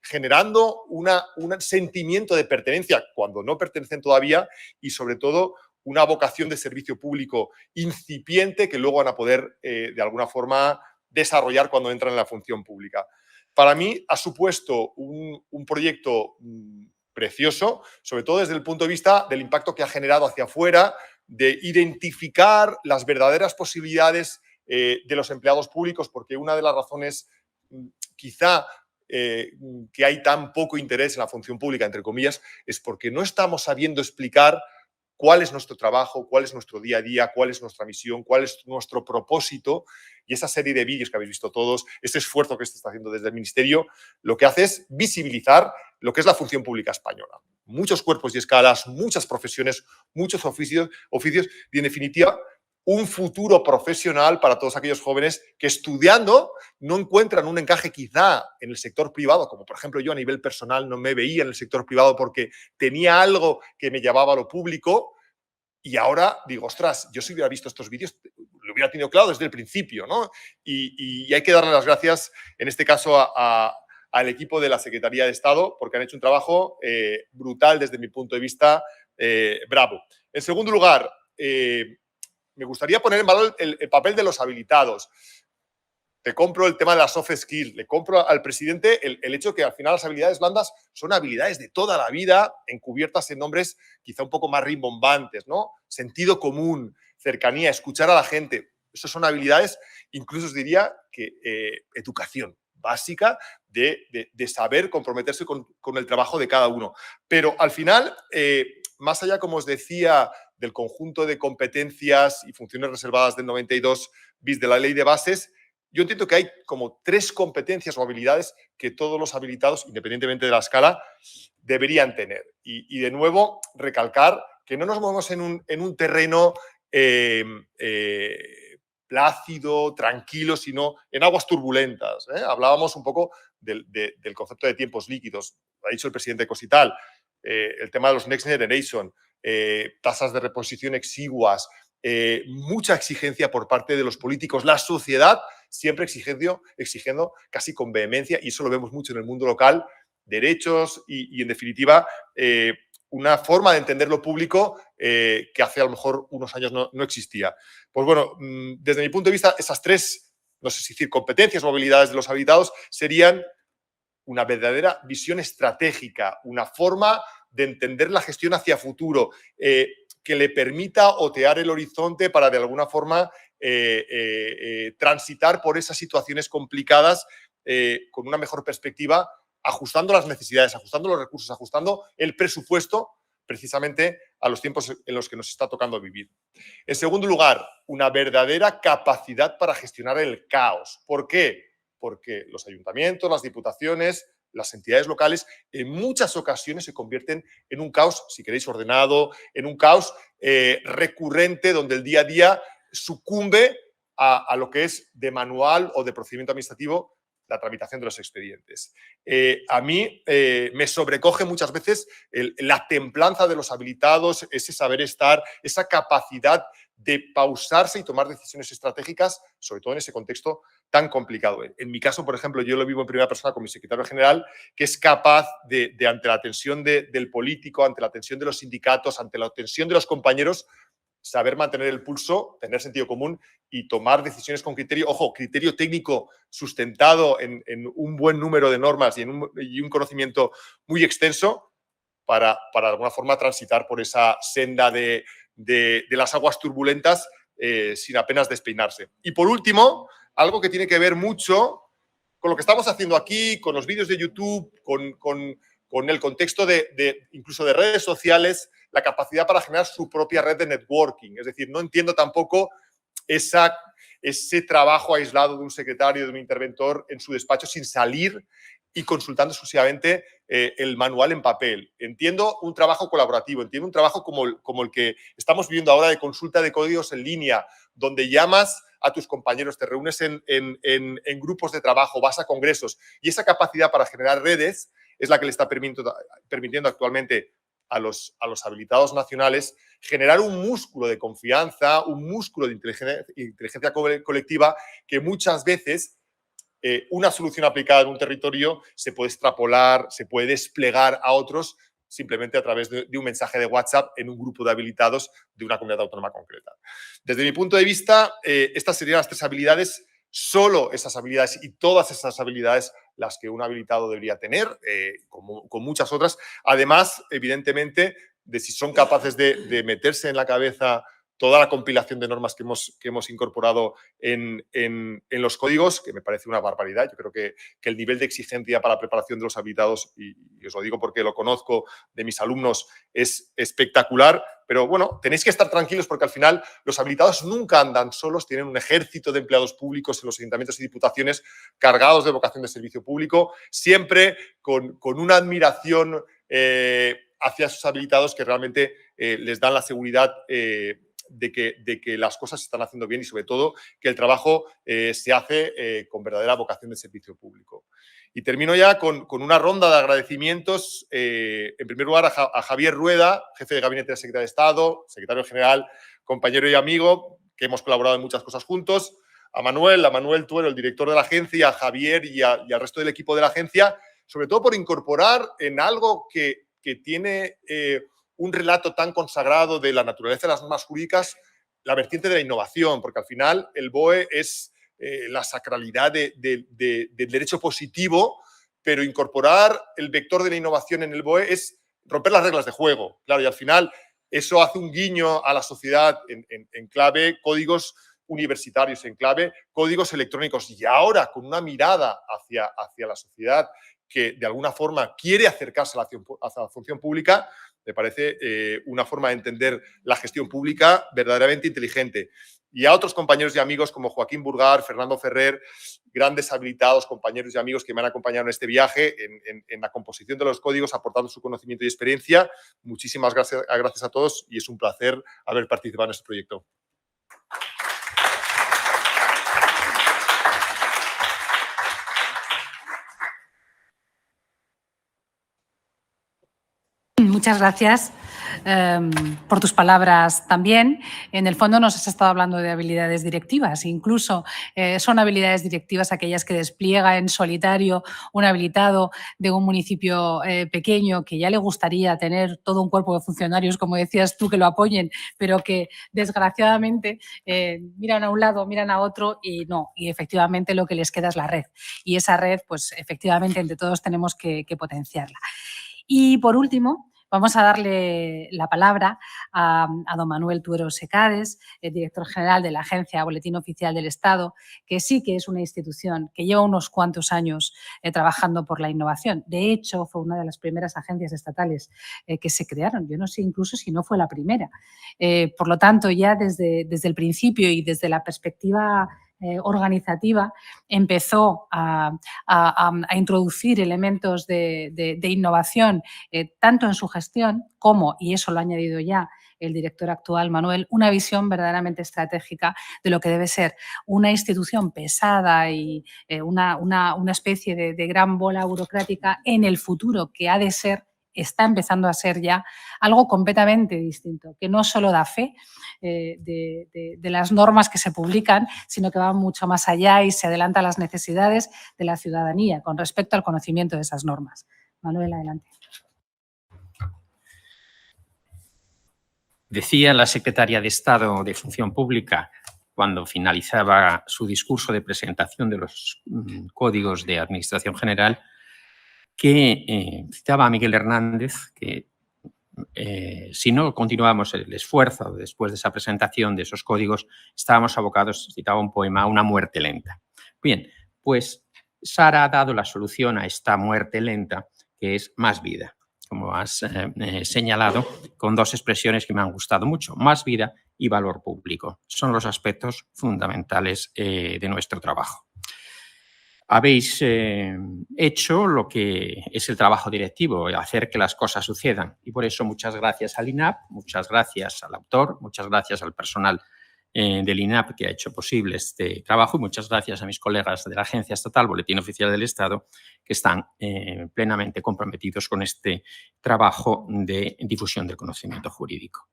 generando un sentimiento de pertenencia cuando no pertenecen todavía y, sobre todo, una vocación de servicio público incipiente que luego van a poder, de alguna forma, desarrollar cuando entran en la función pública. Para mí ha supuesto un proyecto precioso, sobre todo desde el punto de vista del impacto que ha generado hacia afuera, de identificar las verdaderas posibilidades de los empleados públicos, porque una de las razones quizá que hay tan poco interés en la función pública, entre comillas, es porque no estamos sabiendo explicar cuál es nuestro trabajo, cuál es nuestro día a día, cuál es nuestra misión, cuál es nuestro propósito. Y esa serie de vídeos que habéis visto todos, ese esfuerzo que se está haciendo desde el Ministerio, lo que hace es visibilizar lo que es la función pública española. Muchos cuerpos y escalas, muchas profesiones, muchos oficios y, en definitiva, un futuro profesional para todos aquellos jóvenes que estudiando no encuentran un encaje quizá en el sector privado, como por ejemplo yo a nivel personal no me veía en el sector privado porque tenía algo que me llevaba a lo público y ahora digo, ostras, yo si hubiera visto estos vídeos lo hubiera tenido claro desde el principio, ¿no? Y hay que darle las gracias en este caso al equipo de la Secretaría de Estado porque han hecho un trabajo brutal desde mi punto de vista, bravo. En segundo lugar, me gustaría poner en valor el papel de los habilitados. te compro el tema de las soft skills, le compro al presidente el hecho que al final las habilidades blandas son habilidades de toda la vida, encubiertas en nombres quizá un poco más rimbombantes, ¿no? Sentido común, cercanía, escuchar a la gente. Esas son habilidades, incluso os diría que educación básica de saber comprometerse con el trabajo de cada uno. Pero al final, más allá, como os decía, del conjunto de competencias y funciones reservadas del 92 bis de la Ley de Bases, yo entiendo que hay como 3 competencias o habilidades que todos los habilitados, independientemente de la escala, deberían tener. Y de nuevo, recalcar que no nos movemos en un terreno plácido, tranquilo, sino en aguas turbulentas. Hablábamos un poco del concepto de tiempos líquidos. Ha dicho el presidente Cosital, el tema de los Next Generation, tasas de reposición exiguas, mucha exigencia por parte de los políticos, la sociedad siempre exigiendo casi con vehemencia, y eso lo vemos mucho en el mundo local, derechos y en definitiva, una forma de entender lo público que hace a lo mejor unos años no existía. Pues bueno, desde mi punto de vista, esas 3, no sé si decir competencias o habilidades de los habilitados serían una verdadera visión estratégica, una forma de entender la gestión hacia futuro, que le permita otear el horizonte para de alguna forma transitar por esas situaciones complicadas con una mejor perspectiva, ajustando las necesidades, ajustando los recursos, ajustando el presupuesto precisamente a los tiempos en los que nos está tocando vivir. En segundo lugar, una verdadera capacidad para gestionar el caos. ¿Por qué? Porque los ayuntamientos, las diputaciones, las entidades locales en muchas ocasiones se convierten en un caos, si queréis, ordenado, en un caos recurrente donde el día a día sucumbe a lo que es de manual o de procedimiento administrativo la tramitación de los expedientes. A mí me sobrecoge muchas veces la templanza de los habilitados, ese saber estar, esa capacidad de pausarse y tomar decisiones estratégicas, sobre todo en ese contexto tan complicado. En mi caso, por ejemplo, yo lo vivo en primera persona con mi secretario general, que es capaz de ante la tensión del político, ante la tensión de los sindicatos, ante la tensión de los compañeros, saber mantener el pulso, tener sentido común y tomar decisiones con criterio, ojo, criterio técnico sustentado en un buen número de normas y un conocimiento muy extenso para de alguna forma transitar por esa senda de las aguas turbulentas sin apenas despeinarse. Y por último, algo que tiene que ver mucho con lo que estamos haciendo aquí, con los vídeos de YouTube, con el contexto incluso de redes sociales, la capacidad para generar su propia red de networking. Es decir, no entiendo tampoco ese trabajo aislado de un secretario, de un interventor en su despacho sin salir y consultando exclusivamente el manual en papel. Entiendo un trabajo colaborativo, entiendo un trabajo como el que estamos viviendo ahora de consulta de códigos en línea, donde llamas a tus compañeros, te reúnes en grupos de trabajo, vas a congresos, y esa capacidad para generar redes es la que le está permitiendo actualmente a los habilitados nacionales generar un músculo de confianza, un músculo de inteligencia colectiva que muchas veces una solución aplicada en un territorio se puede extrapolar, se puede desplegar a otros simplemente a través de un mensaje de WhatsApp en un grupo de habilitados de una comunidad autónoma concreta. Desde mi punto de vista, estas serían las 3 habilidades, solo esas habilidades y todas esas habilidades las que un habilitado debería tener, con muchas otras. Además, evidentemente, de si son capaces de meterse en la cabeza toda la compilación de normas que hemos incorporado en los códigos, que me parece una barbaridad. Yo creo que el nivel de exigencia para la preparación de los habilitados, y os lo digo porque lo conozco de mis alumnos, es espectacular. Pero bueno, tenéis que estar tranquilos porque al final los habilitados nunca andan solos, tienen un ejército de empleados públicos en los ayuntamientos y diputaciones cargados de vocación de servicio público, siempre con una admiración hacia esos habilitados que realmente les dan la seguridad de que las cosas se están haciendo bien y sobre todo que el trabajo se hace con verdadera vocación de servicio público. Y termino ya con una ronda de agradecimientos. En primer lugar, a Javier Rueda, jefe de gabinete del secretario de Estado, secretario general, compañero y amigo, que hemos colaborado en muchas cosas juntos. A Manuel Tuero, el director de la agencia, a Javier y al resto del equipo de la agencia, sobre todo por incorporar en algo que tiene un relato tan consagrado de la naturaleza de las normas jurídicas, la vertiente de la innovación, porque al final el BOE es la sacralidad del derecho positivo, pero incorporar el vector de la innovación en el BOE es romper las reglas de juego. Claro, y al final eso hace un guiño a la sociedad en clave códigos universitarios, en clave códigos electrónicos, y ahora con una mirada hacia la sociedad que de alguna forma quiere acercarse a la función pública, me parece una forma de entender la gestión pública verdaderamente inteligente. Y a otros compañeros y amigos como Joaquín Burgar, Fernando Ferrer, grandes habilitados compañeros y amigos que me han acompañado en este viaje, en la composición de los códigos, aportando su conocimiento y experiencia. Muchísimas gracias a todos y es un placer haber participado en este proyecto. Muchas gracias por tus palabras también. En el fondo nos has estado hablando de habilidades directivas. Incluso son habilidades directivas aquellas que despliega en solitario un habilitado de un municipio pequeño que ya le gustaría tener todo un cuerpo de funcionarios, como decías tú, que lo apoyen, pero que desgraciadamente miran a un lado, miran a otro y no. Y efectivamente lo que les queda es la red. Y esa red, pues efectivamente entre todos tenemos que potenciarla. Y por último, vamos a darle la palabra a don Manuel Tuero Secades, el director general de la Agencia Boletín Oficial del Estado, que sí que es una institución que lleva unos cuantos años trabajando por la innovación. De hecho, fue una de las primeras agencias estatales que se crearon. Yo no sé incluso si no fue la primera. Por lo tanto, ya desde el principio y desde la perspectiva organizativa empezó a introducir elementos de innovación tanto en su gestión como, y eso lo ha añadido ya el director actual, Manuel, una visión verdaderamente estratégica de lo que debe ser una institución pesada y una especie de gran bola burocrática en el futuro que ha de ser, está empezando a ser ya algo completamente distinto, que no solo da fe de las normas que se publican, sino que va mucho más allá y se adelanta a las necesidades de la ciudadanía con respecto al conocimiento de esas normas. Manuel, adelante. Decía la secretaria de Estado de Función Pública cuando finalizaba su discurso de presentación de los códigos de Administración General que citaba a Miguel Hernández que si no continuábamos el esfuerzo después de esa presentación de esos códigos, estábamos abocados, citaba un poema, a una muerte lenta. Bien, pues Sara ha dado la solución a esta muerte lenta, que es más vida, como has señalado, con dos expresiones que me han gustado mucho, más vida y valor público. Son los aspectos fundamentales de nuestro trabajo. Habéis hecho lo que es el trabajo directivo, hacer que las cosas sucedan. Y por eso muchas gracias al INAP, muchas gracias al autor, muchas gracias al personal del INAP que ha hecho posible este trabajo y muchas gracias a mis colegas de la Agencia Estatal Boletín Oficial del Estado que están plenamente comprometidos con este trabajo de difusión del conocimiento jurídico.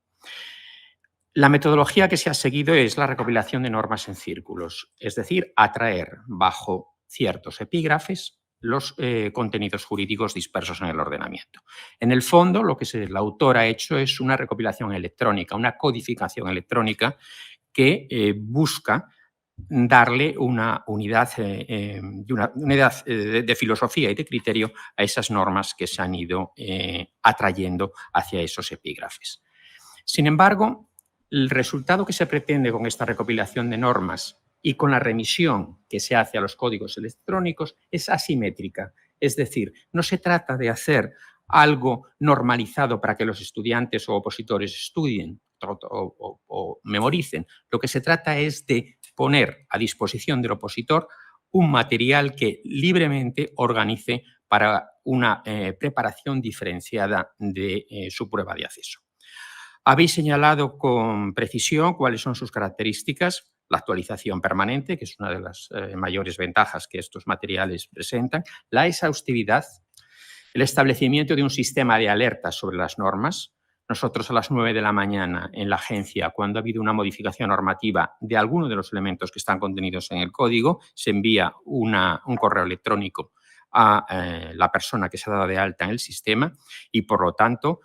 La metodología que se ha seguido es la recopilación de normas en círculos, es decir, atraer bajo ciertos epígrafes los contenidos jurídicos dispersos en el ordenamiento. En el fondo, lo que el autor ha hecho es una recopilación electrónica, una codificación electrónica que busca darle una unidad, de filosofía y de criterio a esas normas que se han ido atrayendo hacia esos epígrafes. Sin embargo, el resultado que se pretende con esta recopilación de normas y con la remisión que se hace a los códigos electrónicos es asimétrica. Es decir, no se trata de hacer algo normalizado para que los estudiantes o opositores estudien o memoricen. Lo que se trata es de poner a disposición del opositor un material que libremente organice para una preparación diferenciada de su prueba de acceso. Habéis señalado con precisión cuáles son sus características, la actualización permanente, que es una de las mayores ventajas que estos materiales presentan, la exhaustividad, el establecimiento de un sistema de alertas sobre las normas. Nosotros a las 9 de la mañana en la agencia, cuando ha habido una modificación normativa de alguno de los elementos que están contenidos en el código, se envía un correo electrónico a la persona que se ha dado de alta en el sistema y, por lo tanto,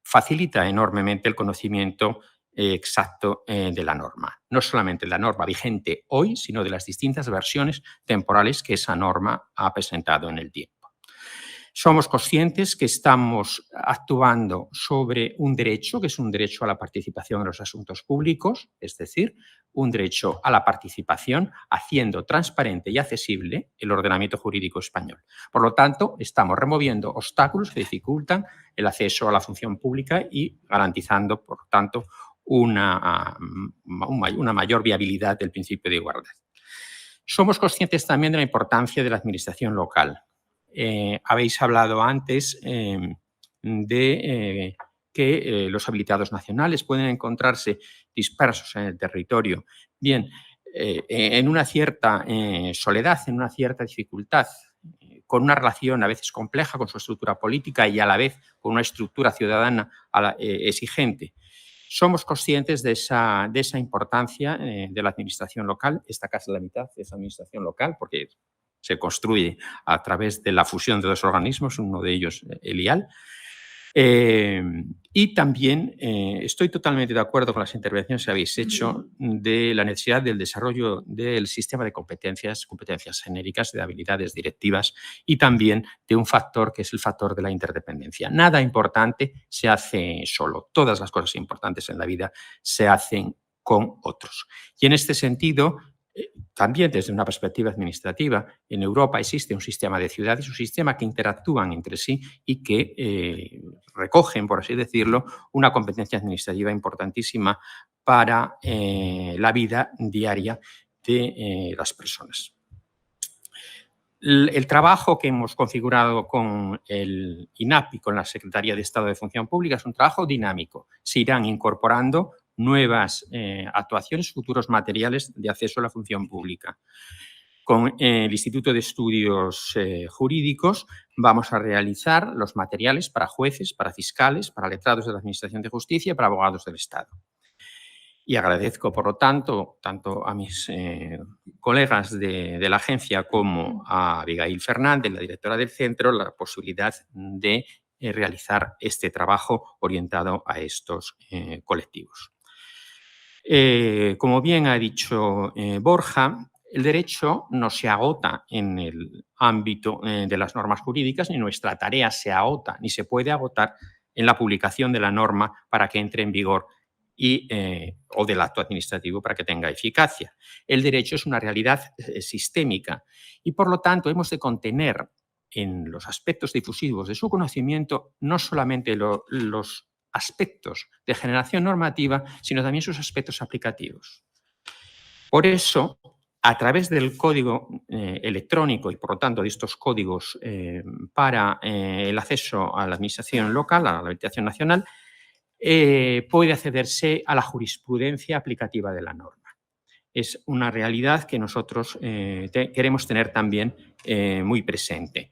facilita enormemente el conocimiento exacto de la norma. No solamente de la norma vigente hoy, sino de las distintas versiones temporales que esa norma ha presentado en el tiempo. Somos conscientes que estamos actuando sobre un derecho, que es un derecho a la participación en los asuntos públicos, es decir, un derecho a la participación haciendo transparente y accesible el ordenamiento jurídico español. Por lo tanto, estamos removiendo obstáculos que dificultan el acceso a la función pública y garantizando, por tanto, una mayor viabilidad del principio de igualdad. Somos conscientes también de la importancia de la administración local. Habéis hablado antes de que los habilitados nacionales pueden encontrarse dispersos en el territorio. Bien, en una cierta soledad, en una cierta dificultad, con una relación a veces compleja con su estructura política y a la vez con una estructura ciudadana exigente. Somos conscientes de esa importancia de la administración local. Esta casa es la mitad de esa administración local porque se construye a través de la fusión de dos organismos, uno de ellos el IAL. Y también estoy totalmente de acuerdo con las intervenciones que habéis hecho de la necesidad del desarrollo del sistema de competencias genéricas, de habilidades directivas y también de un factor que es el factor de la interdependencia. Nada importante se hace solo. Todas las cosas importantes en la vida se hacen con otros. Y en este sentido, también desde una perspectiva administrativa, en Europa existe un sistema de ciudades, un sistema que interactúan entre sí y que recogen, por así decirlo, una competencia administrativa importantísima para la vida diaria de las personas. El trabajo que hemos configurado con el INAP y con la Secretaría de Estado de Función Pública es un trabajo dinámico. Se irán incorporando nuevas actuaciones, futuros materiales de acceso a la función pública. Con el Instituto de Estudios Jurídicos vamos a realizar los materiales para jueces, para fiscales, para letrados de la Administración de Justicia y para abogados del Estado. Y agradezco, por lo tanto, tanto a mis colegas de la agencia como a Abigail Fernández, la directora del centro, la posibilidad de realizar este trabajo orientado a estos colectivos. Como bien ha dicho Borja, el derecho no se agota en el ámbito de las normas jurídicas, ni nuestra tarea se agota, ni se puede agotar en la publicación de la norma para que entre en vigor o del acto administrativo para que tenga eficacia. El derecho es una realidad sistémica y, por lo tanto, hemos de contener en los aspectos difusivos de su conocimiento no solamente los aspectos de generación normativa, sino también sus aspectos aplicativos. Por eso, a través del código electrónico y, por lo tanto, de estos códigos para el acceso a la administración local, a la habilitación nacional, puede accederse a la jurisprudencia aplicativa de la norma. Es una realidad que nosotros queremos tener también muy presente.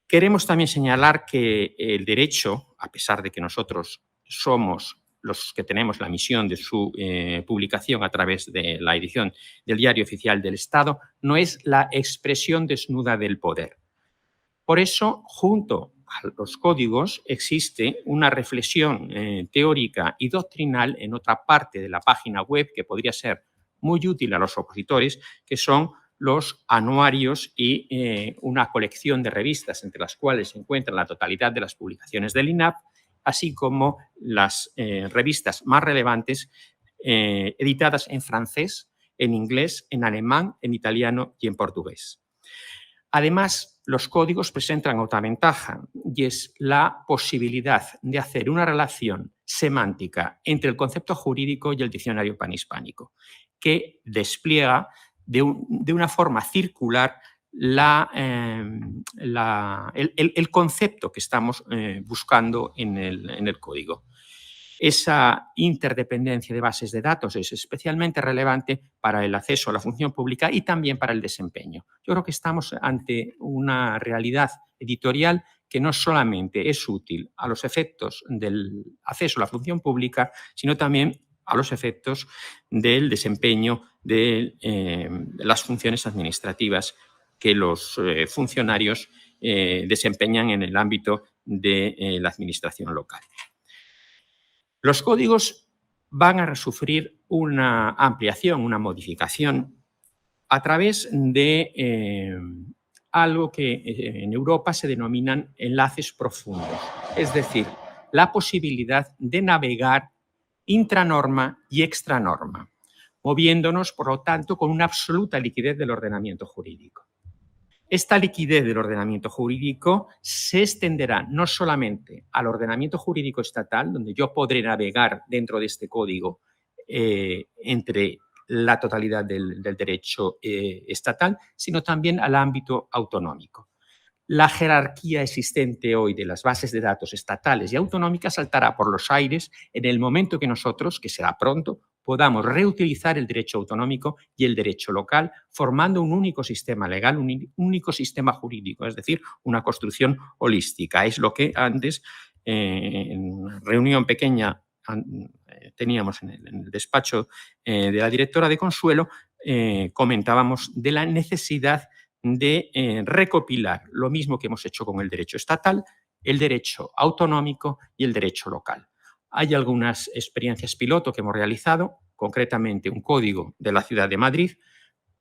Queremos también señalar que el derecho, a pesar de que nosotros somos los que tenemos la misión de su publicación a través de la edición del Diario Oficial del Estado, no es la expresión desnuda del poder. Por eso, junto a los códigos, existe una reflexión teórica y doctrinal en otra parte de la página web que podría ser muy útil a los opositores, que son los anuarios y una colección de revistas entre las cuales se encuentran la totalidad de las publicaciones del INAP, así como las revistas más relevantes editadas en francés, en inglés, en alemán, en italiano y en portugués. Además, los códigos presentan otra ventaja y es la posibilidad de hacer una relación semántica entre el concepto jurídico y el diccionario panhispánico, que despliega de una forma circular el concepto que estamos buscando en el código. Esa interdependencia de bases de datos es especialmente relevante para el acceso a la función pública y también para el desempeño. Yo creo que estamos ante una realidad editorial que no solamente es útil a los efectos del acceso a la función pública, sino también a los efectos del desempeño de las funciones administrativas que los funcionarios desempeñan en el ámbito de la administración local. Los códigos van a sufrir una ampliación, una modificación a través de algo que en Europa se denominan enlaces profundos, es decir, la posibilidad de navegar intranorma y extranorma, moviéndonos, por lo tanto, con una absoluta liquidez del ordenamiento jurídico. Esta liquidez del ordenamiento jurídico se extenderá no solamente al ordenamiento jurídico estatal, donde yo podré navegar dentro de este código entre la totalidad del derecho estatal, sino también al ámbito autonómico. La jerarquía existente hoy de las bases de datos estatales y autonómicas saltará por los aires en el momento que nosotros, que será pronto, podamos reutilizar el derecho autonómico y el derecho local, formando un único sistema legal, un único sistema jurídico, es decir, una construcción holística. Es lo que antes, en una reunión pequeña, teníamos en el despacho de la directora de Consuelo, comentábamos de la necesidad de recopilar lo mismo que hemos hecho con el derecho estatal, el derecho autonómico y el derecho local. Hay algunas experiencias piloto que hemos realizado, concretamente un código de la ciudad de Madrid.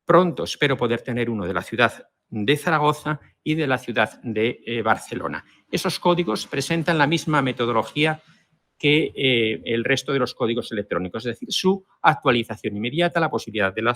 Pronto espero poder tener uno de la ciudad de Zaragoza y de la ciudad de Barcelona. Esos códigos presentan la misma metodología que el resto de los códigos electrónicos, es decir, su actualización inmediata, la posibilidad de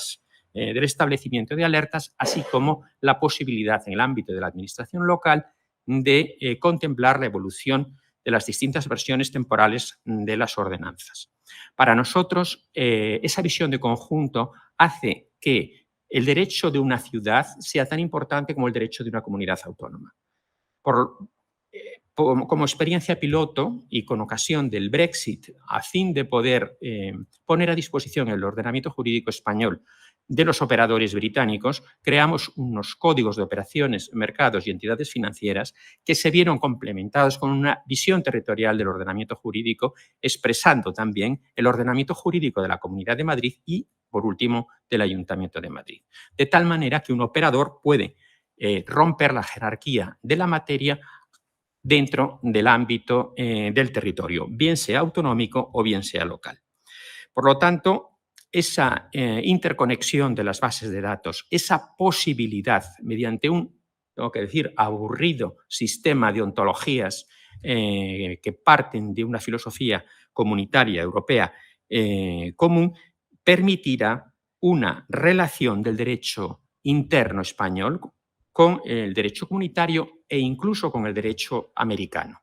del establecimiento de alertas, así como la posibilidad en el ámbito de la administración local de contemplar la evolución de las distintas versiones temporales de las ordenanzas. Para nosotros, esa visión de conjunto hace que el derecho de una ciudad sea tan importante como el derecho de una comunidad autónoma. Como experiencia piloto y con ocasión del Brexit, a fin de poder poner a disposición el ordenamiento jurídico español de los operadores británicos, creamos unos códigos de operaciones, mercados y entidades financieras que se vieron complementados con una visión territorial del ordenamiento jurídico, expresando también el ordenamiento jurídico de la Comunidad de Madrid y, por último, del Ayuntamiento de Madrid. De tal manera que un operador puede romper la jerarquía de la materia dentro del ámbito del territorio, bien sea autonómico o bien sea local. Por lo tanto, esa interconexión de las bases de datos, esa posibilidad mediante un, tengo que decir, aburrido sistema de ontologías que parten de una filosofía comunitaria europea común, permitirá una relación del derecho interno español con el derecho comunitario e incluso con el derecho americano.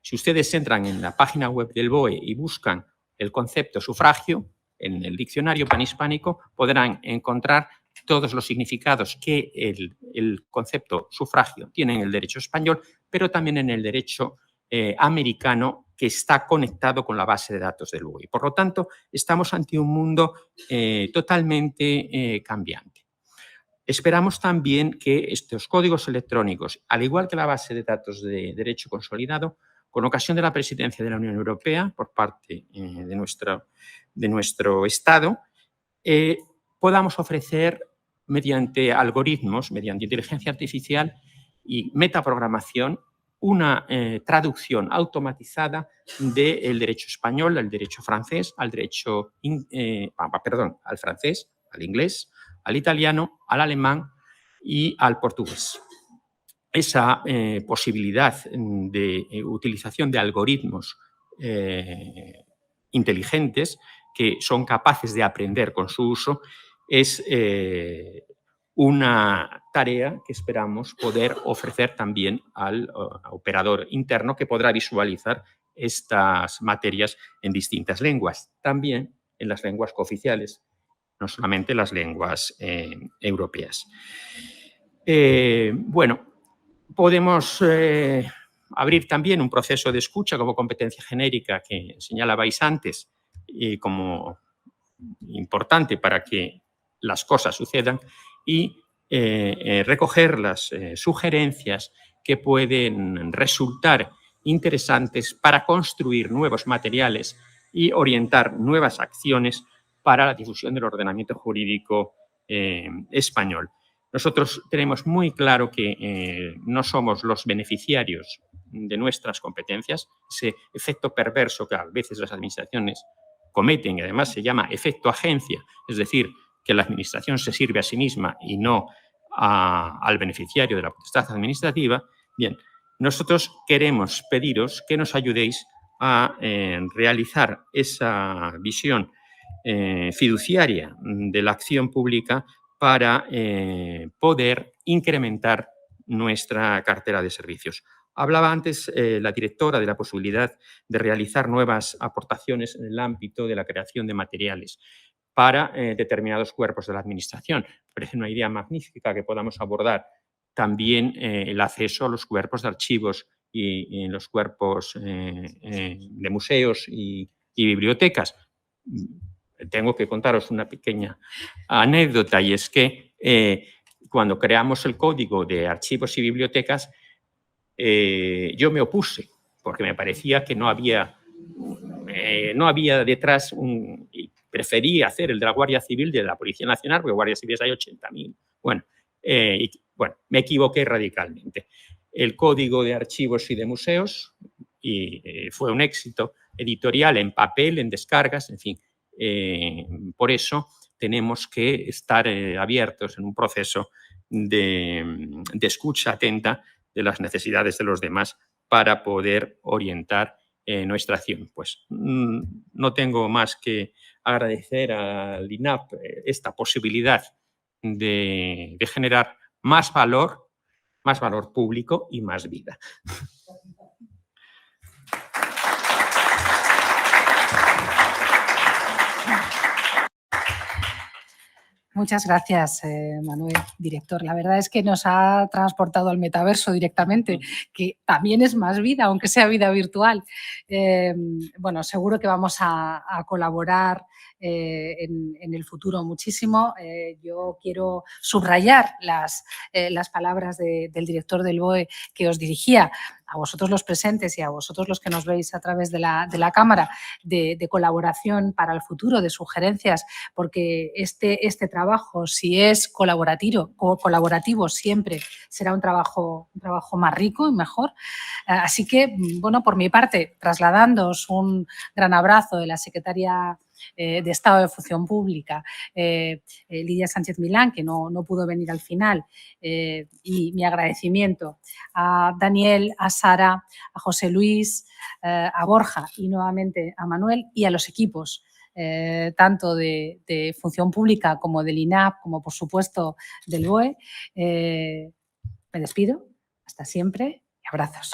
Si ustedes entran en la página web del BOE y buscan el concepto sufragio, en el diccionario panhispánico podrán encontrar todos los significados que el concepto sufragio tiene en el derecho español, pero también en el derecho americano, que está conectado con la base de datos del BOE. Por lo tanto, estamos ante un mundo totalmente cambiante. Esperamos también que estos códigos electrónicos, al igual que la base de datos de derecho consolidado, con ocasión de la presidencia de la Unión Europea por parte de nuestro Estado, podamos ofrecer mediante algoritmos, mediante inteligencia artificial y metaprogramación, una traducción automatizada del derecho español, al derecho francés, al francés, al inglés, al italiano, al alemán y al portugués. Esa posibilidad de utilización de algoritmos inteligentes que son capaces de aprender con su uso es una tarea que esperamos poder ofrecer también al operador interno, que podrá visualizar estas materias en distintas lenguas, también en las lenguas cooficiales, no solamente las lenguas europeas. Podemos abrir también un proceso de escucha como competencia genérica que señalabais antes como importante para que las cosas sucedan y recoger las sugerencias que pueden resultar interesantes para construir nuevos materiales y orientar nuevas acciones para la difusión del ordenamiento jurídico español. Nosotros tenemos muy claro que no somos los beneficiarios de nuestras competencias, ese efecto perverso que a veces las administraciones cometen, y además se llama efecto agencia, es decir, que la administración se sirve a sí misma y no al beneficiario de la potestad administrativa, bien, nosotros queremos pediros que nos ayudéis a realizar esa visión fiduciaria de la acción pública para poder incrementar nuestra cartera de servicios. Hablaba antes la directora de la posibilidad de realizar nuevas aportaciones en el ámbito de la creación de materiales para determinados cuerpos de la administración. Me parece una idea magnífica que podamos abordar también el acceso a los cuerpos de archivos y los cuerpos de museos y bibliotecas. Tengo que contaros una pequeña anécdota, y es que cuando creamos el código de archivos y bibliotecas, yo me opuse porque me parecía que no había detrás preferí hacer el de la Guardia Civil, de la Policía Nacional, porque Guardia Civil hay 80.000. Bueno, me equivoqué radicalmente. El código de archivos y de museos fue un éxito editorial en papel, en descargas, en fin. Por eso tenemos que estar abiertos en un proceso de escucha atenta de las necesidades de los demás para poder orientar nuestra acción. Pues no tengo más que agradecer al INAP esta posibilidad de generar más valor público y más vida. Muchas gracias, Manuel, director. La verdad es que nos ha transportado al metaverso directamente, que también es más vida, aunque sea vida virtual. Bueno, seguro que vamos a colaborar en el futuro muchísimo. Yo quiero subrayar las palabras del director del BOE que os dirigía, a vosotros los presentes y a vosotros los que nos veis a través de la cámara, de colaboración para el futuro, de sugerencias, porque este trabajo, si es colaborativo, siempre será un trabajo más rico y mejor. Así que, bueno, por mi parte, trasladándoos un gran abrazo de la secretaria de Estado de Función Pública, Lidia Sánchez Milán, que no pudo venir al final, y mi agradecimiento a Daniel, a Sara, a José Luis, a Borja y nuevamente a Manuel y a los equipos, tanto de Función Pública como del INAP, como por supuesto del BOE. Me despido, hasta siempre y abrazos.